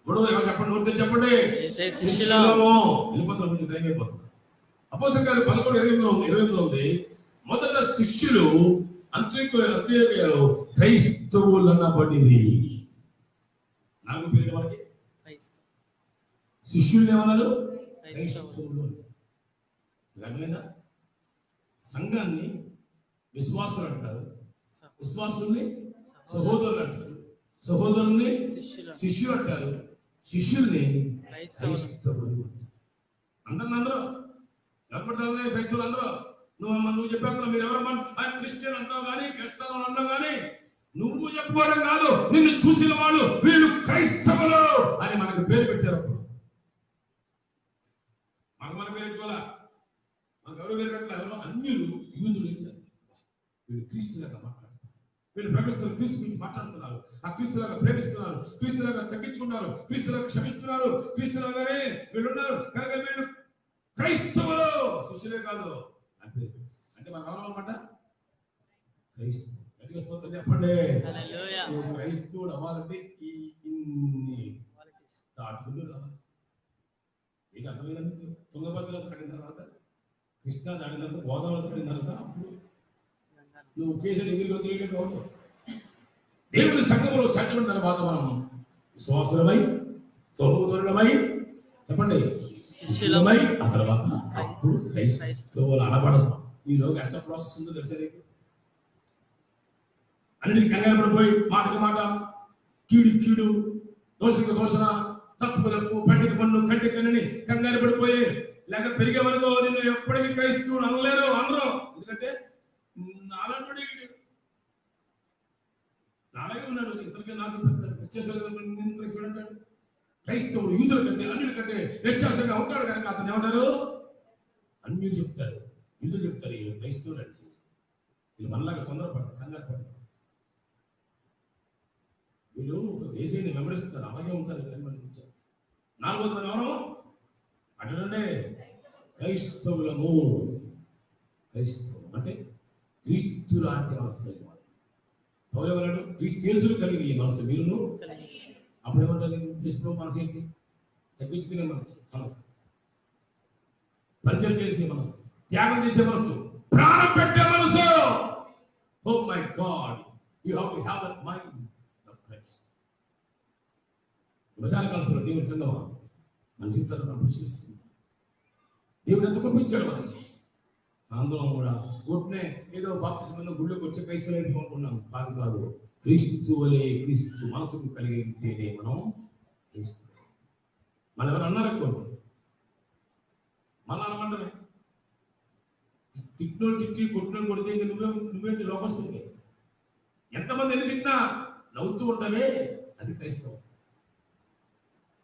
ఇప్పుడు ఎవరు చెప్పండి, నోటితో చెప్పండి. వెళ్ళిపోతున్నాం, కొంచెం టైం అయిపోతుంది. అపోస్తలుల కార్యాలు 11:28 ఉంది. మొదట శిష్యులు అంత్యోక్యలో క్రైస్తవులనబడిరి. నాలుగు పేరు మనకి శిష్యులు ఏమన్నారు? క్రైస్తవులు. అర్థమైందా? సంఘాన్ని విశ్వాసులు అంటారు, విశ్వాసుల్ని సహోదరులు అంటారు, సహోదరుల్ని శిష్యులు అంటారు, శిష్యుల్ని క్రైస్తవులు. అందరూ ఎవరు క్రైస్తవులు అందరూ. నువ్వు చెప్పాక మీరు ఎవరమ్మా ఆయన క్రిస్టియన్ అంటావు కానీ, క్రైస్తవులు అంటావు కానీ, నువ్వు చెప్పుకోవడం కాదు, నిన్ను చూసిన వాళ్ళు వీళ్ళు క్రైస్తవులు అని మనకు పేరు పెట్టారు. అప్పుడు మన పేరు పెట్టుకోవాలా? మనకు ఎవరు పేరు పెట్టాలి? ఎవరో అన్యులు యూదులు వీళ్ళు క్రీస్తులాగా మాట్లాడుతున్నారు, వీళ్ళు ప్రకటిస్తున్నారు, క్రీస్తు గురించి మాట్లాడుతున్నారు, ఆ క్రీస్తులాగా ప్రేమిస్తున్నారు, క్రీస్తులాగా తగ్గించుకున్నారు, క్రీస్తులాగా క్షమిస్తున్నారు, క్రీస్తులాగానే వీళ్ళు ఉన్నారు కనుక వీళ్ళు క్రైస్తవులు. శిష్యులే కాదు అంటే మనం ఎవరన్నమాట? క్రైస్తవులు. చెప్పండి. క్రైస్తవుడు అవ్వాలంటే ఇన్ని దాటుకుంటూ రావాలి. ఏంటి అర్థమైందండి? తుంగభద్ర దాటిన తర్వాత, కృష్ణా దాటిన తర్వాత, గోదావరి దాటిన తర్వాత అప్పుడు నువ్వు కేసులు ఎదురు వదిలేయడం కావద్దు. దేవుడి సంఘంలో చర్చబడిన తర్వాత మనం విశ్వాసులమై, సహోదరులమై, చెప్పండి శిష్యులమై, ఆ తర్వాత అప్పుడు క్రైస్తవులు అనబడతాం. ఈలోగా ఎంత ప్రాసెస్ ఉందో తెలుసా నీకు? అన్నిటికీ కంగారు పడిపోయి మాటకి మాట, కీడు కీడు, దోషకు దోషణ, తప్పుకు తప్పు, పండికి పన్ను, కంటికి కన్నని కంగారు పడిపోయి లేక పెరిగే వరకు నిన్ను ఎప్పటికీ క్రైస్తవుడు అనలేరు అందరూ. ఎందుకంటే నాలాంటి నాలాగే ఉన్నాడు. ఇతనికి నాకు వ్యత్యాసాలు క్రైస్తవుడు అంటాడు. క్రైస్తవుడు యూదుల కంటే అన్యుల కంటే వ్యత్యాసంగా ఉంటాడు కనుక అతను ఏమంటారు? అన్యులు చెప్తారు, యూదులు చెప్తారు వీళ్ళు క్రైస్తవులు అంటే. వీళ్ళు మనలాగా తొందరపడరు, కంగారు పడరు. వీళ్ళు ఏసైని వెంబడిస్తున్నారు, అలాగే ఉంటారు. నాలుగోది మనం ఎవరు అంటే క్రైస్తవులము. క్రైస్తవులు అంటే క్రీస్తు లాంటి మనసు కలిగి వాళ్ళు. పౌలు ఏమన్నాడు? క్రీస్తు యేసును కలిగి ఈ మనసు మీరును. అప్పుడు ఏమంటారు? యేసు మనసు ఏంటి? తగ్గించుకునే మనసు, పరిచయం చేసే మనసు, త్యాగం చేసే మనసు, ప్రాణం పెట్టే మనసు. Oh my God, you have to have that mind of Christ. విభజన కాలంలో దేవుని సంగమా మన జీవితాలను పరిశీలించుకుందాం. దేవుడు ఎంత గొప్పించాడు మనకి. అందరం కూడా ఒట్నే ఏదో బాప్తిస్మం గుళ్ళోకి వచ్చే క్రైస్తవులు అనుకున్నాం. కాదు, క్రీస్తు వలె క్రీస్తు మనసుకు కలిగితేనే మనం క్రీస్తు. మన ఎవరు అన్నారనుకోండి, మళ్ళా అనమంటమే తిట్టినోడు తిట్టి కొట్టినోడు కొడితే ఇంక నువ్వేంటి లోపొస్తుంది. ఎంతమంది ఎన్ని తిట్టినా నవ్వుతూ ఉంటావే, అది క్రైస్తవం.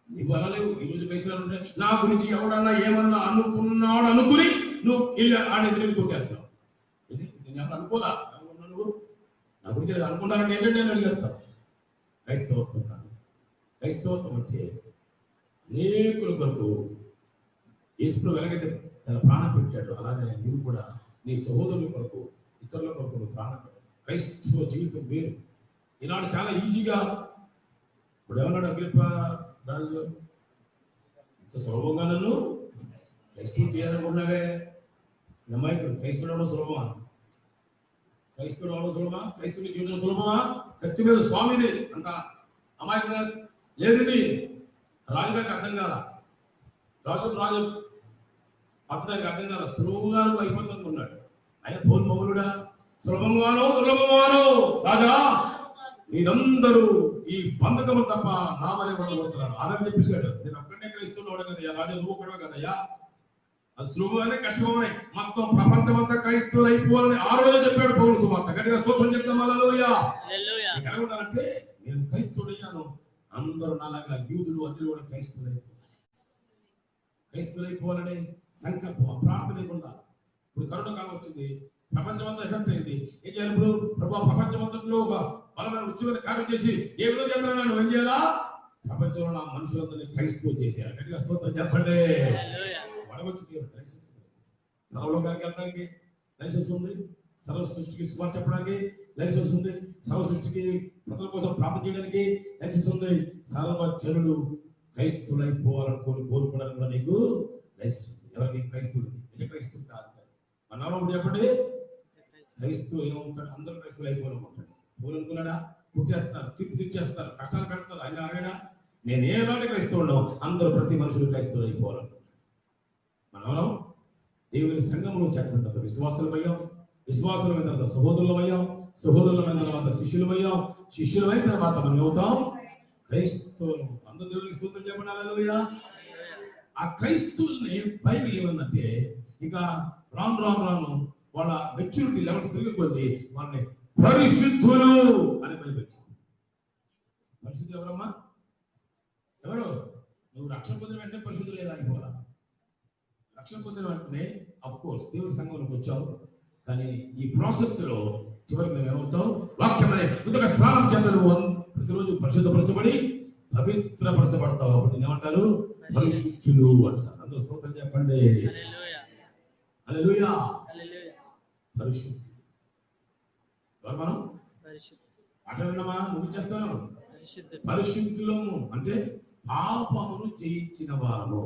నీకు అనలేవు. ఈరోజు క్రైస్తవులు ఉంటే నా గురించి ఎవడన్నా ఏమన్నా అనుకున్నాడు అనుకుని నువ్వు ఇలా ఆడ ఎదురు కొట్టేస్తావు. నేను ఎవరు అనుకోదా? నువ్వు నా గురించి అనుకున్నానంటే ఏంటంటే నేను అడిగేస్తావు. క్రైస్తవత్వం కాదు. క్రైస్తవత్వం అంటే అనేకుల కొరకు యేసు వెలగైతే తన ప్రాణం పెట్టాడు, అలాగే నీవు కూడా నీ సహోదరుల కొరకు, ఇతరుల కొరకు నువ్వు ప్రాణం పెట్టాడు. క్రైస్తవ జీవితం వేరు. ఈనాడు చాలా ఈజీగా ఇప్పుడు ఏమన్నాడు అగ్రిప్ప రాజు, ఇంత సులభంగా నన్ను క్రైస్తవుడు చేయాలనుకున్నావే. నమ్మాయికుడు క్రైస్తవుడు అవడం సులభమా? క్రైస్తవుడు అవడం సులభమా? క్రైస్తవుడి జీవితం సులభమా? కత్తి మీద స్వామిది అంత అమాయకంగా లేనిది రాజుగారికి అర్థం కాల. రాజు అతనికి అర్థం కాల. సులభంగా అయిపోతుంది అనుకున్నాడు. ఆయన పౌలు మౌనుడా, సులభంగానో దుర్లభంగానో రాజా మీరందరూ ఈ బంధకము తప్ప నా వలె ఉండబోతున్నారు. అలాగే చెప్పేశాడు. నేను ఒక్కడే క్రైస్తవుడు అవడం కదయ్యా రాజా, నువ్వు ఒక్కడే కదయ్యా. అది సులువుగానే కష్టమని మొత్తం ప్రపంచం అంతా క్రైస్తవులు అయిపోవాలని ఆ రోజే చెప్పాడు పౌలు సువార్త. గట్టిగా స్తోత్రం చెప్తాం. హల్లెలూయా. ఎలా ఉండాలంటే నేను క్రైస్తవుడయ్యాను, అందరూ నాలాగా యూదులు అందరూ కూడా క్రైస్తవులైపోవాలనే సంకల్పం, ప్రార్థన లేకుండా. ఇప్పుడు కరోనా కాలం వచ్చింది, ప్రపంచం అంతా ఎఫెక్ట్ అయింది. ఏం చేయాలి ఇప్పుడు? ప్రభు ప్రపంచం అంతట్లో ఒక బలమైన ఉద్యోగ కార్యం చేసి ఏ విధంగా చేయాలని నువ్వు ఏం చేయాలా? ప్రపంచంలో నా మనుషులందరినీ క్రైస్తవులు చేసేయాలి. గట్టిగా స్తోత్రం చెప్పండి. వడవచ్చింది లైసెన్స్, సర్వలోకానికి వెళ్ళడానికి లైసెన్స్ ఉంది, సర్వ సృష్టికి సువార్త చెప్పడానికి లైసెన్స్ ఉంది, సర్వ సృష్టికి ప్రజల కోసం ప్రార్థన చేయడానికి లైసెన్స్ ఉంది. సర్వ జనులు క్రైస్తవులు అయిపోవాలని కోరుకోవడానికి కూడా నీకు లైసెన్స్ ఉంది. ఎవరికి? క్రైస్తవుడికి. నిజ క్రైస్తవుడు కాదు. మన ఎవరు చెప్పండి? క్రైస్తవులు ఏమవుతాడు? అందరూ క్రైస్తవులు అయిపోవాలనుకుంటాడు. పోలనుకున్నాడా? పుట్టేస్తున్నారు, తీర్పు తెచ్చేస్తారు, కష్టాలు పెడతారు. ఆయన ఆగడా? నేను ఏలాంటి క్రైస్తవుడు? అందరూ ప్రతి మనుషులు క్రైస్తవులు అయిపోవాలనుకుంటాడు. మనం దేవుని సంఘంలో చేర్చిన తర్వాత విశ్వాసులమయ్యాం, విశ్వాసులమైన తర్వాత సహోదరులమయ్యాం, సహోదరులమైన తర్వాత శిష్యులమయ్యాం, శిష్యులమైన తర్వాత మనం అవుతాం క్రైస్తవులు. అందరూ దేవునికి స్తోత్రం చెప్పండి. హల్లెలూయా. ఆ క్రైస్తవుల్ని బైబిల్ ఏమందంటే ఇంకా రాను వాళ్ళ మెచ్యూరిటీ లెవెల్స్ పెరిగే కొద్దీ వాళ్ళని పరిశుద్ధులు అని బైబిల్. పరిశుద్ధులు ఎవరమ్మా? ఎవరు? నువ్వు రక్షణ పొందిన వెంటనే పరిశుద్ధులు ఏదాగిపోవాలా? రక్షణ పొందిన వెంటనే అఫ్ కోర్స్ దేవుడి సంఘంలోకి వచ్చావు, కానీ ఈ ప్రాసెస్ లో చివరికి నువ్వు ఏమవుతావు? వాక్యం అనే ఉదక స్నానం చేత నువ్వు ప్రతిరోజు పరిశుద్ధపరచబడి పవిత్రపరచబడతావు. అప్పుడు ఏమంటారు? పరిశుద్ధులు అంటారు. అందరూ స్తోత్రం చెప్పండి. హల్లెలూయా. పరిశుద్ధులు ఎవరు? మనం మాట్లాడినామా? ముగించేస్తాను. పరిశుద్ధులము అంటే పాపమును జయించిన వారము.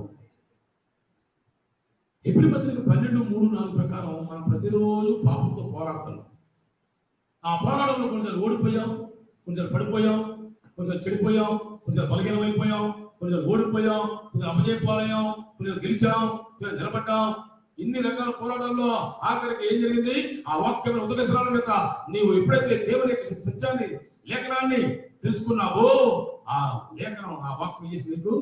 ఎబ్రీ పత్రిక 12:3-4 ప్రకారం మనం ప్రతిరోజు పాపంతో పోరాడుతున్నాం. ఆ పోరాటంలో కొంచెం ఓడిపోయాం, కొంచెం పడిపోయాం, కొంచెం చెడిపోయాం, కొంచెం బలహీనమైపోయాం, కొంచెం ఓడిపోయాం, కొంచెం అపజయపాలయ్యాం, కొంచెం గెలిచాం, కొంచెం నిలబడ్డాం. ఇన్ని రకాల పోరాటాల్లో ఆఖరికి ఏం జరిగింది? ఆ వాక్యం ఉదక స్నానం మీద నీవు ఎప్పుడైతే దేవుని యొక్క సత్యాన్ని, లేఖనాన్ని తెలుసుకున్నావో ఆ లేఖనం, ఆ వాక్యం చేసి నీకు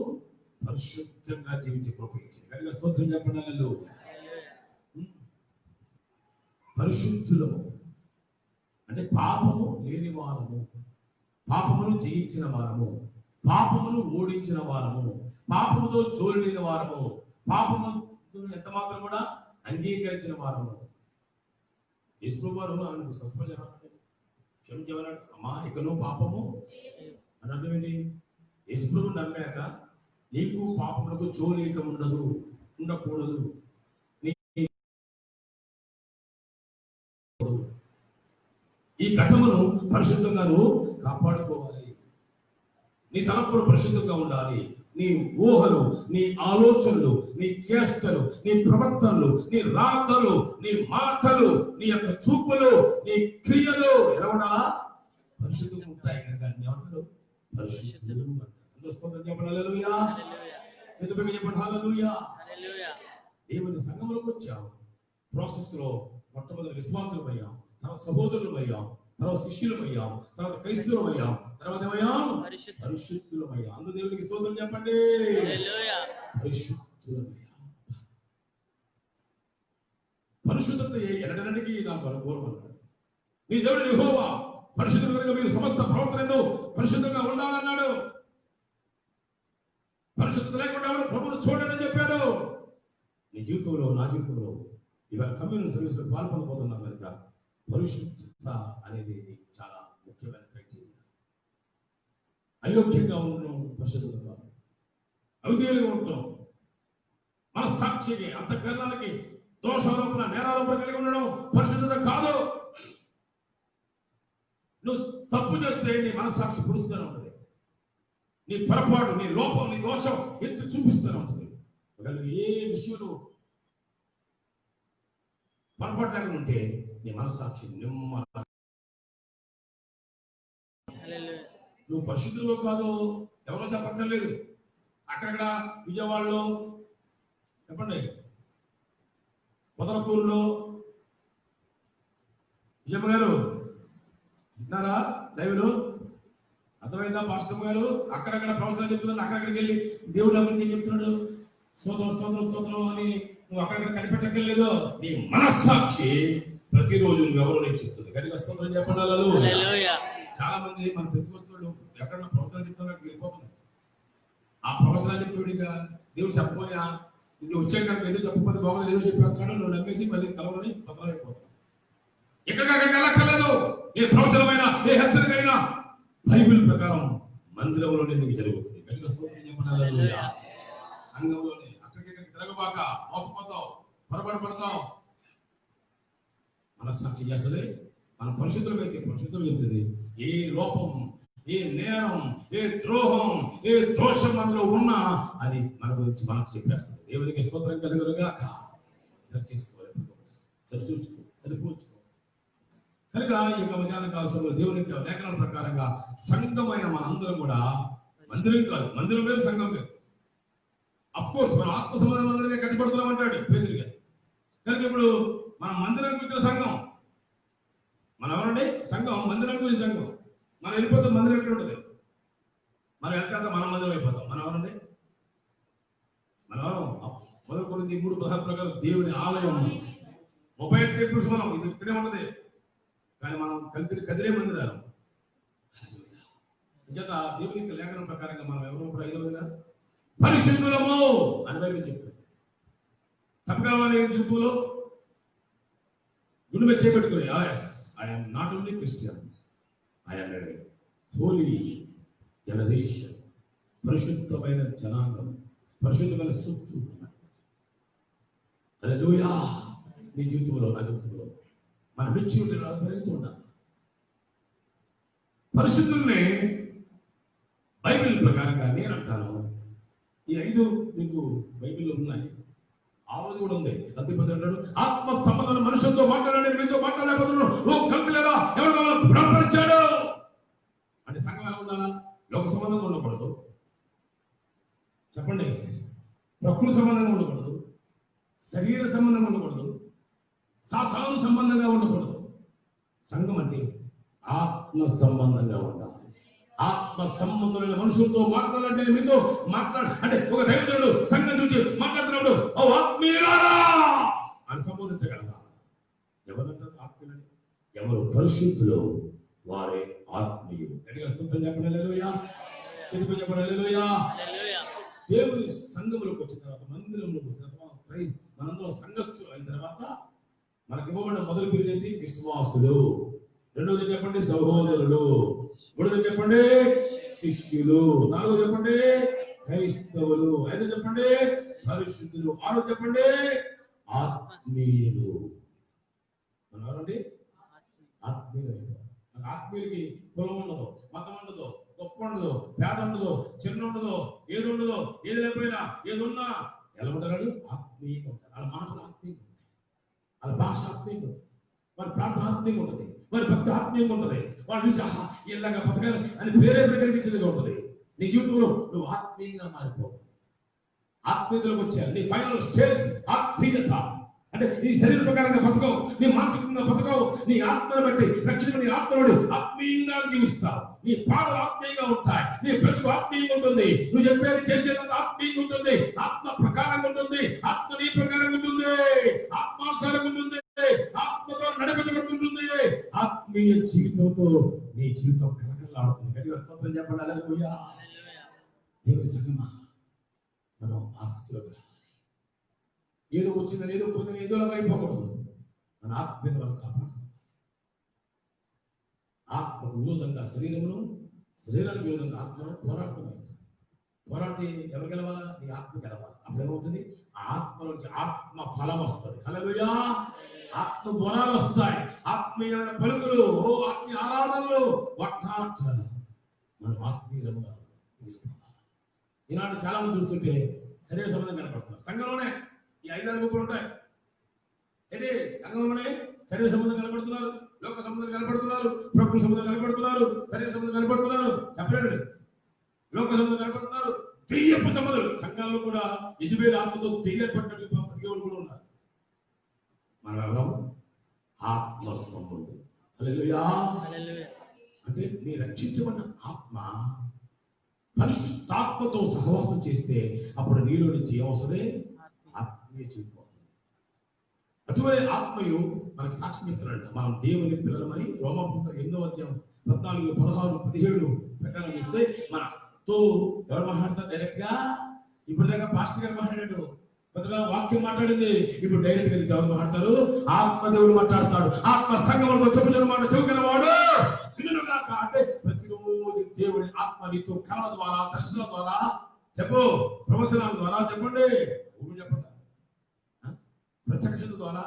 పరిశుద్ధంగా జీవించే కృప ఇచ్చింది. కనుక స్తోత్రం చెప్పండి. హల్లెలూయా. పరిశుద్ధులము అంటే పాపము లేని వారము, పాపమును జయించిన వారము, పాపమును ఓడించిన వారము, పాపముతో జోలిన వారము, పాపము ఎంత మాత్రం కూడా అంగీకరించిన వారము. యేసు వారు ఆయనకు స్వస్థపరిచారు, క్షమించేవాడు. అమ్మా ఇక నువ్వు పాపము అని అర్థం ఏంటి? యేసు ప్రభువు నమ్మాక నీకు పాపములకు జోలిక ఉండకూడదు. ఈ ఘటమును పరిశుద్ధంగా నువ్వు కాపాడుకోవాలి. నీ తలంపులు పరిశుద్ధంగా ఉండాలి. నీ ఊహలు, నీ ఆలోచనలు, నీ చేష్టలు, నీ ప్రవర్తనలు, నీ రాతలు, నీ మాటలు, నీ యొక్క చూపులు, నీ క్రియలు ఎలా ఉండాలా? పరిశుద్ధంగా ఉంటాయి. కనుక ఏమంటారు? పరిశుద్ధులు అంటారు. అందరూ స్తోత్రం చెప్పండి. హల్లెలూయా. చేతులపై చెప్పండి. హల్లెలూయా. దేవుని సంఘంలోకి వచ్చాం. ప్రాసెస్ లో మొట్టమొదటి విశ్వాసులమయ్యాం, తర్వాత సహోదరులమయ్యాం, తర్వాత శిష్యులమయ్యాం, తర్వాత క్రైస్తవులమయ్యాం, తర్వాత ఏమయ్యాం? పరిశుద్ధులమయ్యాం. అందరూ దేవునికి స్తోత్రం చెప్పండి. పరిశుద్ధులమయ్యాం. పరిశుద్ధత ఎన్నటికీ నాకు అనుకూలం అన్నాడు. మీ దేవుడు యెహోవా పరిశుద్ధులు కనుక మీరు సమస్త ప్రవర్తనతో పరిశుద్ధంగా ఉండాలన్నాడు. పరిశుద్ధత లేకుండా ప్రభువును చూడండి అని చెప్పాడు. నీ జీవితంలో, నా జీవితంలో ఇవాళ కమ్యూనిటీ సర్వీస్ లో పాల్పొందబోతున్నాం కనుక పరిశుద్ధత అనేది చాలా ముఖ్యమైన క్రైటీరియా. అయోగ్యంగా ఉండడం పరిశుద్ధత కాదు, అవిధేయులుగా ఉండటం, మన సాక్షికి, అంతఃకరణానికి దోషారోపణ, నేరారోపణ కలిగి ఉండడం పరిశుద్ధత కాదు. నువ్వు తప్పు చేస్తే నీ మనస్సాక్షి పుడుస్తూనే ఉంటుంది. నీ పొరపాటు, నీ లోపం, నీ దోషం ఎత్తి చూపిస్తూనే ఉంటుంది. ఒకవేళ ఏ విషయంలో పొరపాటు లేకుండా ఉంటే నీ మనస్సాక్షి నువ్వు పరిశుద్ధులు కాదు ఎవరో చెప్పక్కర్లేదు. అక్కడక్కడ విజయవాడలో చెప్పండి, పొదలకూరులో విజయమ్మ గారు విన్నారా? లైవ్లో అర్థమైందా? పాస్టర్ గారు అక్కడక్కడ ప్రవర్తన చెప్తున్నాడు, అక్కడికి వెళ్ళి దేవుడు అభివృద్ధి చెప్తున్నాడు, స్తోత్రం స్తోత్రం స్తోత్రం అని నువ్వు అక్కడ కనిపెట్టక్కర్లేదు. నీ మనస్సాక్షి ప్రతిరోజు నువ్వెవరో నీకు చెప్తుంది. కనుక స్తోత్రం చెప్పండి. హల్లెలూయా. చాలా మంది మన ప్రతిపత్తులు ఎక్కడ ప్రవచనం చెప్తున్నట్టు వెళ్ళిపోతున్నారు. ఆ ప్రవచనాలు చెప్పేవాడిగా దేవుడు చెప్పబోయా నువ్వు వచ్చే కనుక ఏదో చెప్పకపోతే బాగుంది ఏదో చెప్పేస్తున్నాడు, నువ్వు నమ్మేసి మళ్ళీ కలవని పతనం అయిపోతున్నావు. ఎక్కడికక్కడికి వెళ్ళక్కర్లేదు. ఏ ప్రవచనమైనా ఏ హెచ్చరికైనా బైబిల్ ప్రకారం మందిరంలోనే నీకు జరుగుతుంది. కనుక స్తోత్రం చెప్పండి. హల్లెలూయా. సంఘంలోనే అక్కడికి తిరగబాక, మోసపోతావు, పొరపాటు పడతావు. మనస్సాక్షి చేస్తుంది. మన పరిశుద్ధమైతే పరిశుద్ధం చెప్తుంది. ఏ లోపం, ఏ నేరం, ఏ ద్రోహం, ఏ దోషం మనలో ఉన్నా అది మన గురించి మనకు చెప్పేస్తుంది. దేవునికి స్తోత్రం కలుగునుగాక. సరి చేసుకోవాలి, సరిచూచుకో, సరిపోల్చుకో. కనుక ఈ యొక్క మధ్యాహ్న కాల సమయంలో దేవునికి లేఖనాల ప్రకారంగా సంఘమైన మనందరం కూడా మందిరం కాదు, మందిరం వేరు, సంఘం వేరు. అఫ్ కోర్స్ మనం ఆత్మ సమాధానం మందిరమే కట్టుబడుతున్నాం అంటాడు పేతురు గారు. కనుక ఇప్పుడు మనం మందిరానికి వచ్చిన సంఘం, మనం ఎవరండి? సంఘం, మందిరానికి వచ్చిన సంఘం. మనం వెళ్ళిపోతే మందిరం ఎక్కడ ఉంటుంది? మనం వెళ్తే మనం మందిరం అయిపోతాం. మనం ఎవరండి? మనం ఎవరు? మొదలు కొరింథీ 3:16 ప్రకారం దేవుని ఆలయం, మొబైల్ టెంపుల్స్ మనం ఇది ఇక్కడే ఉంటుంది. కానీ మనం కదిలే మందిరాలు. చేత దేవుని లేఖనం ప్రకారంగా మనం ఎవరు? ఇప్పుడు 5వదిగా పరిశుద్ధులము అని బైబిల్ చెప్తుంది. చెప్పగలవారి జీవితంలో గుండె చేపెట్టుకుని I'm not only Christian, I'm a holy generation, పరిశుద్ధమైన జనాంగం, పరిశుద్ధమైన సొత్తు. హల్లెలూయా. నీ జీవితంలో, నా జీవితంలో మన మెచ్యూరిటీ పెరుగుతూ ఉండాలి. పరిశుద్ధుల్ని బైబిల్ ప్రకారంగా నేను అంటాను, ఈ 5 మీకు బైబిల్లో ఉన్నాయి. 6వది కూడా ఉంది. అతిపతి అంటాడు, ఆత్మ సంబంధం మనుషులతో మాట్లాడాడు, మీతో మాట్లాడలేకపోతున్నాడు, కలిసి లేదా ఎవరు భ్రమపరిచాడు అంటే సంఘం ఎలా ఉండాలా? లోక సంబంధంగా ఉండకూడదు. చెప్పండి. ప్రకృతి సంబంధంగా ఉండకూడదు, శరీర సంబంధంగా ఉండకూడదు, సాధారణ సంబంధంగా ఉండకూడదు. సంఘం అంటే ఆత్మ సంబంధంగా ఉండాలి. ఆత్మ సంబంధమైన మనుషులతో మాట్లాడాలంటే మీతో అంటే ఒక దైవజనుడు సంఘం నుంచి మాట్లాడుతున్నప్పుడు ఓ ఆత్మీయులారా అని సంబోధించగలరా? ఎవరంటారు ఆత్మీయులని? ఎవరు పరిశుద్ధులు వారే ఆత్మీయులు. గట్టిగా స్తోత్రం చెప్పండి. హల్లెలూయా. చెప్పండి హల్లెలూయా. దేవుని సంఘంలోకి వచ్చిన తర్వాత, మందిరంలోకి వచ్చిన తర్వాత, మనందరం సంఘస్థులు అయిన తర్వాత మనకి ఇవ్వబడిన మొదటి పిలుపు ఏంటి? విశ్వాసులు. రెండోది చెప్పండి సహోదరులు. మూడోది చెప్పండి శిష్యులు. నాలుగోది చెప్పండి క్రైస్తవులు. ఐదో చెప్పండి పరిశుద్ధులు. ఆరో చెప్పండి ఆత్మీయులు. మనం ఎవరండి? ఆత్మీయులు. ఆత్మీయులకి కులం ఉండదు, మతం ఉండదు, గొప్ప ఉండదు, పేద ఉండదు, చిన్న ఉండదు, ఏది ఉండదు, ఏది లేకపోయినా ఏది ఉన్నా ఎలా ఉంటారు? ఆత్మీయంగా ఉంటారు. వాళ్ళ మాటలు ఆత్మీయంగా ఉంటాయి, వాళ్ళ భాష ఆత్మీయంగా ఉంటుంది, వారి ప్రార్థన ఆత్మీయంగా ఉంటుంది, వారి భక్తి ఆత్మీయంగా ఉంటుంది. వాళ్ళు చూసి ఇలాగా బతకాలి అని ప్రేరేపణ కలిగించేదిగా ఉంటుంది. నీ జీవితంలో నువ్వు ఆత్మీయంగా మారిపోవాలి. ఆత్మీయతలోకి వచ్చారు. నీ ఫైనల్ స్టేజ్ ఆత్మీయత. అంటే నీ శరీర ప్రకారంగా బతకవు, నీ మానసికంగా బతకవు, నీ ఆత్మను బట్టి రక్షణ, నీ ఆత్మను బట్టి ఆత్మీయంగా జీవిస్తావు. నీ పాటలు ఆత్మీయంగా ఉంటాయి, నీ బ్రతుకు ఆత్మీయంగా ఉంటుంది, నువ్వు చెప్పేది చేసేదంతా ఆత్మీయంగా ఉంటుంది, ఆత్మ ప్రకారంగా ఉంటుంది, ఆత్మ నీ ప్రకారంగా ఉంటుంది, ఆత్మానుసారంగా ఉంటుంది, ఆత్మతో నడిపించబడుతుంటుంది. ఆత్మీయ జీవితంతో నీ జీవితం కలకలాడుతుంది. గట్టిగా స్తోత్రం చెప్పండి. హల్లెలూయా. దేవుని సంగమా, మనం ఆ స్థితిలో ఏదో వచ్చిందని, ఏదో పొందని, ఏదోలాగా అయిపోకూడదు. మన ఆత్మీయత మనం కాపాడుకోవాలి. ఆత్మకు విరోధంగా శరీరానికి విరోధంగా ఆత్మను పోరాడుతున్నాయి. పోరాడితే ఎవరు గెలవాలా? నీ ఆత్మ గెలవాలి. అప్పుడు ఏమవుతుంది? ఆత్మ నుంచి ఆత్మ ఫలం వస్తుంది. హల్లెలూయా. ఆత్మ వరాలు వస్తాయి, ఆత్మీయమైన పలుకులు, ఆత్మీయ ఆరాధనలు. మనం ఆత్మీయులుగా ఈనాడు చాలా మంది చూస్తుంటే శరీర సంబంధం కనపడుతున్నారు. సంఘంలోనే ఈ 5-6 గుంపులు ఉంటాయి. ఏంటి? సంఘంలోనే శరీర సంబంధం కనపడుతున్నారు, లోక సంబంధం కనపడుతున్నారు, ప్రకృతి సంబంధం కనపడుతున్నారు, శరీర సంబంధం కనపడుతున్నారు. చెప్పలేడు. లోక సంబంధం కనపడుతున్నారు, దెయ్యపు సంబంధాలు. సంఘాల్లో కూడా యెజబెలు ఆత్మతో దెయ్యపట్టినట్టు బతికేవాళ్ళు కూడా ఉన్నారు. మనం ఎవరము? ఆత్మ సంబంధం. హల్లెలూయా. అంటే నీ రక్షించబడిన ఆత్మ పరిశుద్ధాత్మతో సహవాసం చేస్తే అప్పుడు నీలో నుంచి ఏమొస్తుంది? ఆత్మీయ జీవితం వస్తుంది. అటువంటి ఆత్మయు మనకు సాక్ష్యం ఇస్తున్నాడు. మనం దేవుని పిల్లలమని రోమాపత్రిక 8 అధ్యాయం 14, 16, 17 ప్రకారం చూస్తే మనతో ఎవరు మాట్లాడతారు డైరెక్ట్ గా? ఇప్పుడు దాకా పాస్టర్ గారు మాట్లాడాడు, కొత్తగా వాక్యం మాట్లాడింది. ఇప్పుడు డైరెక్ట్ గా ఎవరు మాట్లాడతారు? ఆత్మదేవుడు మాట్లాడతాడు. ఆత్మ సంగమంలో చెప్పుతున్న మాట చెబుతున్న వాడు వినుగాక. అంటే ప్రతిరోజు దేవుడి ఆత్మ నీతో కళ ద్వారా, దర్శనం ద్వారా, చెప్పు ప్రవచనాల ద్వారా, చెప్పండి చెప్పండి, ప్రత్యక్షత ద్వారా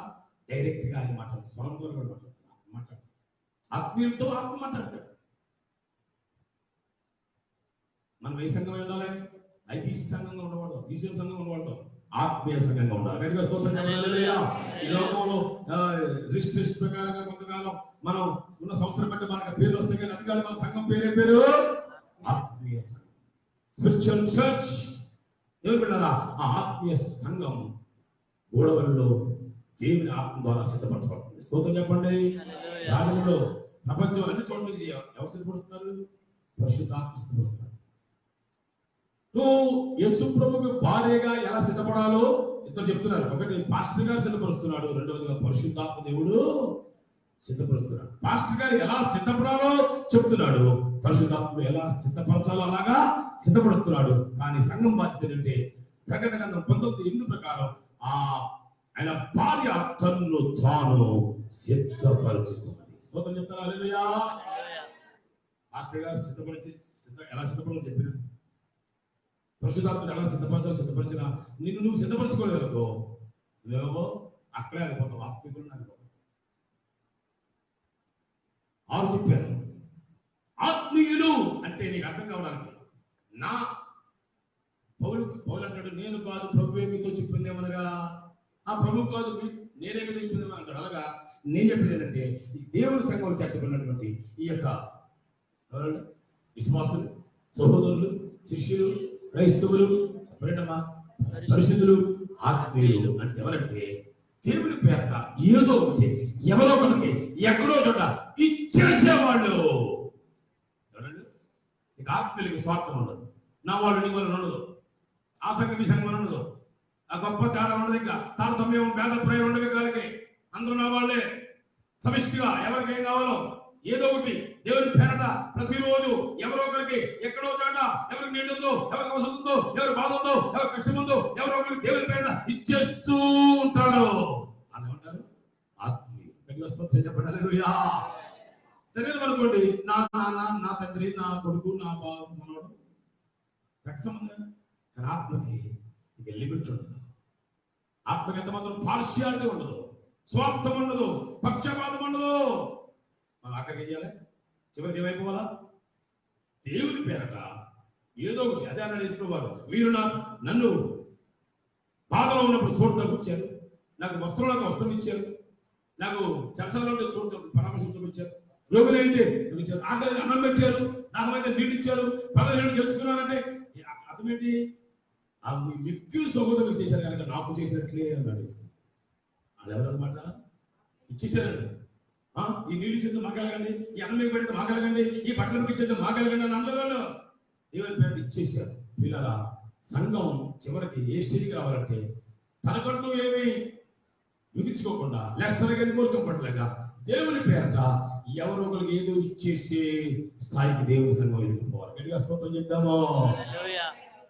డైరెక్ట్ గా ఆయన మాట్లాడతాడు. స్వరం ద్వారా కూడా మాట్లాడతాడు. ఆత్మీయులతో ఆత్మ మాట్లాడతాడు. మనం ఏ సంఘం ఉండాలి? ఐపీసీ సంఘంగా ఉండకూడదు, ఈసీఎం సంఘంగా ఉండకూడదు, ఆత్మీయ సంఘంగా ఉండాలి. గట్టిగా స్తోత్రం చెప్పండి. ఈ లోకంలో రిజిస్ట్రేషన్ ప్రకారంగా కొంతకాలం మనం ఉన్న సంస్థలు బట్టి మనకు పేర్లు వస్తాయి, కానీ అది కాదు మన సంఘం పేరు ఆత్మీయ సంఘం, స్పిరిచువల్ చర్చ్. ఎవరు పెట్టారా? ఆ ఆత్మీయ సంఘం గోడవల్లో దేవుని ఆత్మ ద్వారా సిద్ధపరచబడుతుంది. స్తోత్రం చెప్పండి. రాజులలో ప్రపంచం అన్ని చోట్ల ఎవరు సిద్ధపరుస్తున్నారు? పరిశుద్ధాత్మ సిద్ధపరుస్తున్నారు. నువ్వు యేసు ప్రభువుకి భార్యగా ఎలా సిద్ధపడాలో ఇద్దరు చెప్తున్నారు. ఒకటి పాస్టర్ గారు సిద్ధపరుస్తున్నాడు, రెండవదిగా పరిశుద్ధాత్మ దేవుడు సిద్ధపరుస్తున్నాడు. పాస్టర్ గారు ఎలా సిద్ధపడాలో చెప్తున్నాడు, పరిశుద్ధాత్మ ఎలా సిద్ధపరచాలో అలాగా సిద్ధపరుస్తున్నాడు. కానీ సంఘం బాధ్యత ఏంటంటే ప్రకటన గ్రంథం 19:8 ప్రకారం ఆయన భార్య తన్ను తాను సిద్ధపరచుకున్నది. స్తోత్రం చెప్తారా? హల్లెలూయా. పాస్టర్ గారు ఎలా సిద్ధపడాలో చెప్పిన, పరిశుద్ధాత్మను ఎలా సిద్ధపరిచిన నిన్ను నువ్వు సిద్ధపరచుకోలేదనుకో, నువ్వేమో అక్కడే అయిపోతావు, ఆత్మీయులు అయిపోతావు. ఆరు చెప్పాను, ఆత్మీయులు అంటే నీకు అర్థం కావడానికి. నా పౌలు అంటాడు, నేను కాదు ప్రభువే మీతో చెప్పింది ఏమనగా, ఆ ప్రభు కాదు నేనే మీతో చెప్పింది అంటాడు. అలాగా నేను చెప్పేది ఏంటంటే, ఈ దేవుని సంఘంలో చర్చకున్నటువంటి ఈ యొక్క విశ్వాసులు, సహోదరులు, శిష్యులు, క్రైస్తవులు, పరిశుద్ధులు, ఆత్మీయులు అంటే ఎవరంటే దేవుని పేరట ఏదో ఒకటి ఎవరో ఒకరికి ఎక్కడో చోట ఇచ్చేసేవాళ్ళు. ఎవరండి? ఇక ఆత్మీయులకి స్వార్థం ఉండదు. నా వాళ్ళు నీ వాళ్ళు ఉండదు, ఆ సంఘం ఈ సంఘం ఉండదు, ఆ గొప్ప తేడా ఉండదు, ఇంకా తారతమ్యం భేద ప్రయోగం ఉండదు. కాలికి అందరూ నా వాళ్ళే. సమిష్టిగా ఎవరికి ఏం కావాలో ఏదో ఒకటి దేవుని పేరట ప్రతిరోజు ఎవరో ఒకరికి ఎక్కడో చోట ఎవరికి నీళ్ళు ఉందో, ఎవరికి అవసరం ఉందో, ఎవరికి బాధ ఉందో, ఎవరికి కష్టం ఉందో, ఎవరో ఒకరికి దేవుని పేరట ఇచ్చేస్తూ ఉంటారు. అని ఉంటారు ఆత్మీయులు. శరీరం అనుకోండి, నా నాన్న, నా తండ్రి, నా కొడుకు, నా బాబు, మనోడు, రక్తం. కానీ ఆత్మకి ఇక లిమిట్ ఉండదు. ఆత్మకి ఎంత మాత్రం పార్షియాలిటీ ఉండదు, స్వార్థం ఉండదు, పక్షపాతం ఉండదు. మనం అక్కడికి చేయాలి, చివరికి ఏమైపోవాలా? దేవుని పేరట ఏదో ఒకటి. అదే అన్నాడు యేసుప్రభువారు, మీరు నన్ను బాధలో ఉన్నప్పుడు చూడటానికి వచ్చారు, నాకు వస్త్రంలో వస్త్రం ఇచ్చారు, నాకు చర్చలో చూడటం పరామర్శించడం వచ్చారు, రోగులైతే ఇచ్చారు, ఆకలి అన్నం పెట్టారు, నాకమైతే నీళ్ళు ఇచ్చారు, 17 చేసుకున్నారంటే అర్థమేంటి? అవి మిక్కిలి సహోదరులు చేశారు కనుక నాకు చేసినట్లే అన్నాడు. అది ఎవరన్నమాట? ఇచ్చేసారండి. ఈ నీళ్ళు ఇచ్చేది మాకలగండి, ఈ అన్నం పెడితే మాకలగండి, ఈ బట్టలు ఇచ్చేది మాకలగండి అని అందరూ దేవుని పేరు ఇచ్చేసారు. పిల్లల సంఘం చివరికి ఏ స్టేజ్కి రావాలంటే తనకంటూ ఏమి మిగిల్చుకోకుండా, లెస్సరగా కోరుకోపడలేక దేవుని పేరట ఎవరో ఒకరికి ఏదో ఇచ్చేసే స్థాయికి దేవుని సంఘం ఎదుగుపోవాలి. గట్టిగా స్తోత్రం చెప్తాము.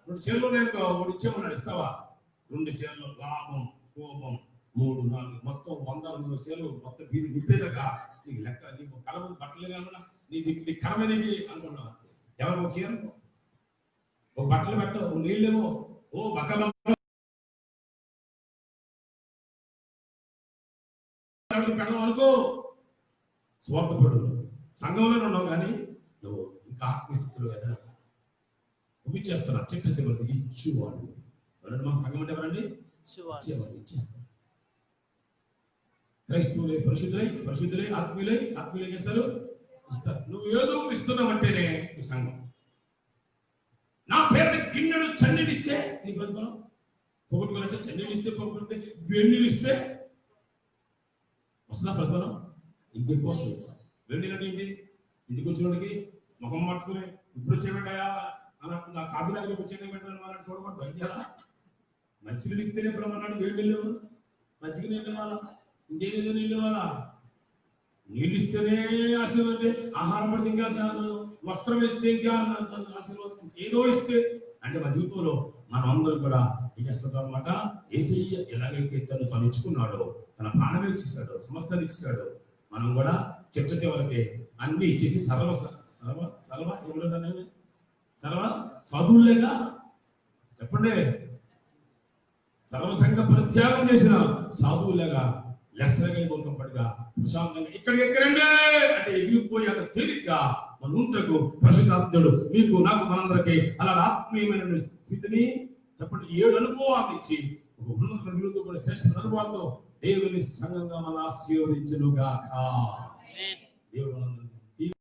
2 చీరలు నేను ఒకటి ఇచ్చేమన్నాడు, ఇస్తావా? 2 చీరలు, లాభం, కోపం, 3, 4 మొత్తం 100 చీరలు మొత్తం మీరు విప్పేదాకా నీకు లెక్క. నీకు కళ ముందు బట్టలు కాకుండా నీ కరమనేది అనుకున్నావు. ఎవరు చీర, ఓ బట్టలు పెట్టవు, ఓ నీళ్ళేమో, ఓ బక్క పెడదాం అనుకో. స్వార్థపడు. సంఘంలోనే ఉన్నావు కానీ నువ్వు ఇంకా ఆత్మీయస్థితులు కదా ముగిచ్చేస్తున్నా. చిట్ట చివరి ఇచ్చేవాళ్ళు ఎవరండి? మన సంఘం అంటే ఎవరండి? ఇచ్చేవాళ్ళు. ఇచ్చేస్తారు. క్రైస్తవులే, పరిశుద్ధులై ఆత్మీయులై చేస్తారు, ఇస్తారు. నువ్వు ఏదో ఇస్తున్నావంటేనే ఈ సంఘం. నా పేరుని గిన్నెడు చన్నీళ్ళు ఇస్తే నీకు ప్రతిఫలం. పొగట్టుకోవాలంటే చన్నీళ్ళు ఇస్తే, పొగట్టుకుంటే వేణీళ్ళు ఇస్తే వస్తుందా ప్రతిఫలం? ఇంకెక్కువ వస్తుంది. వేణీళ్ళు అంటే ఏంటి? ఇంటికి వచ్చినోడికి ముఖం పట్టుకుని ఇప్పుడు వచ్చేమంటాయా అన్నట్టు, నా కాఫీ దగ్గరికి వచ్చేయమంటాను అన్నట్టు చూడకూడదు. అయ్యాలా మంచినీళ్ళు ఇస్తేనే ఇప్పుడు అన్నాడు, వేణీళ్ళు మజ్జిగ నీళ్ళు వాళ్ళ ఇంకేదో నీళ్ళు ఇవ్వాలా? నీళ్ళు ఇస్తేనే ఆశీర్వాదం, అంటే ఆహారం పడితే ఇంకా ఆశీర్వాదం, వస్త్రం ఇస్తే ఇంకా ఆశీర్వాదం, ఏదో ఇస్తే అంటే మన జీవితంలో మనం అందరం కూడా ఏం చేస్తాం అనమాట. యేసయ్య ఎలాగైతే తను ఇచ్చుకున్నాడో, తన ప్రాణమే ఇచ్చేసాడో, సమస్తాన్ని ఇచ్చాడో, మనం కూడా చిట్ట చివరికి అన్ని ఇచ్చేసి సర్వ సర్వ సర్వ ఏమిటంటే సర్వ సాధువులేగా చెప్పండి, సర్వసంగ పరిత్యాగం చేసిన సాధువులేగా లెస్సగా ఇవ్వకంపడిగా ప్రశాంతంగా ఇక్కడికి ఎక్కడండి అంటే ఎగిరిపోయి అంత తేలిగ్గా మన ఉంటకు పరిశుద్ధాత్ముడు మీకు నాకు మనందరికీ అలాంటి ఆత్మీయమైన స్థితిని చెప్పండి 7 అనుభవాలు ఇచ్చి ఒక ఉన్నతమైన విలువతో కూడా శ్రేష్ఠ అనుభవాలతో దేవుని సంఘంగా మన ఆశీర్వదించును గాక. దేవుడు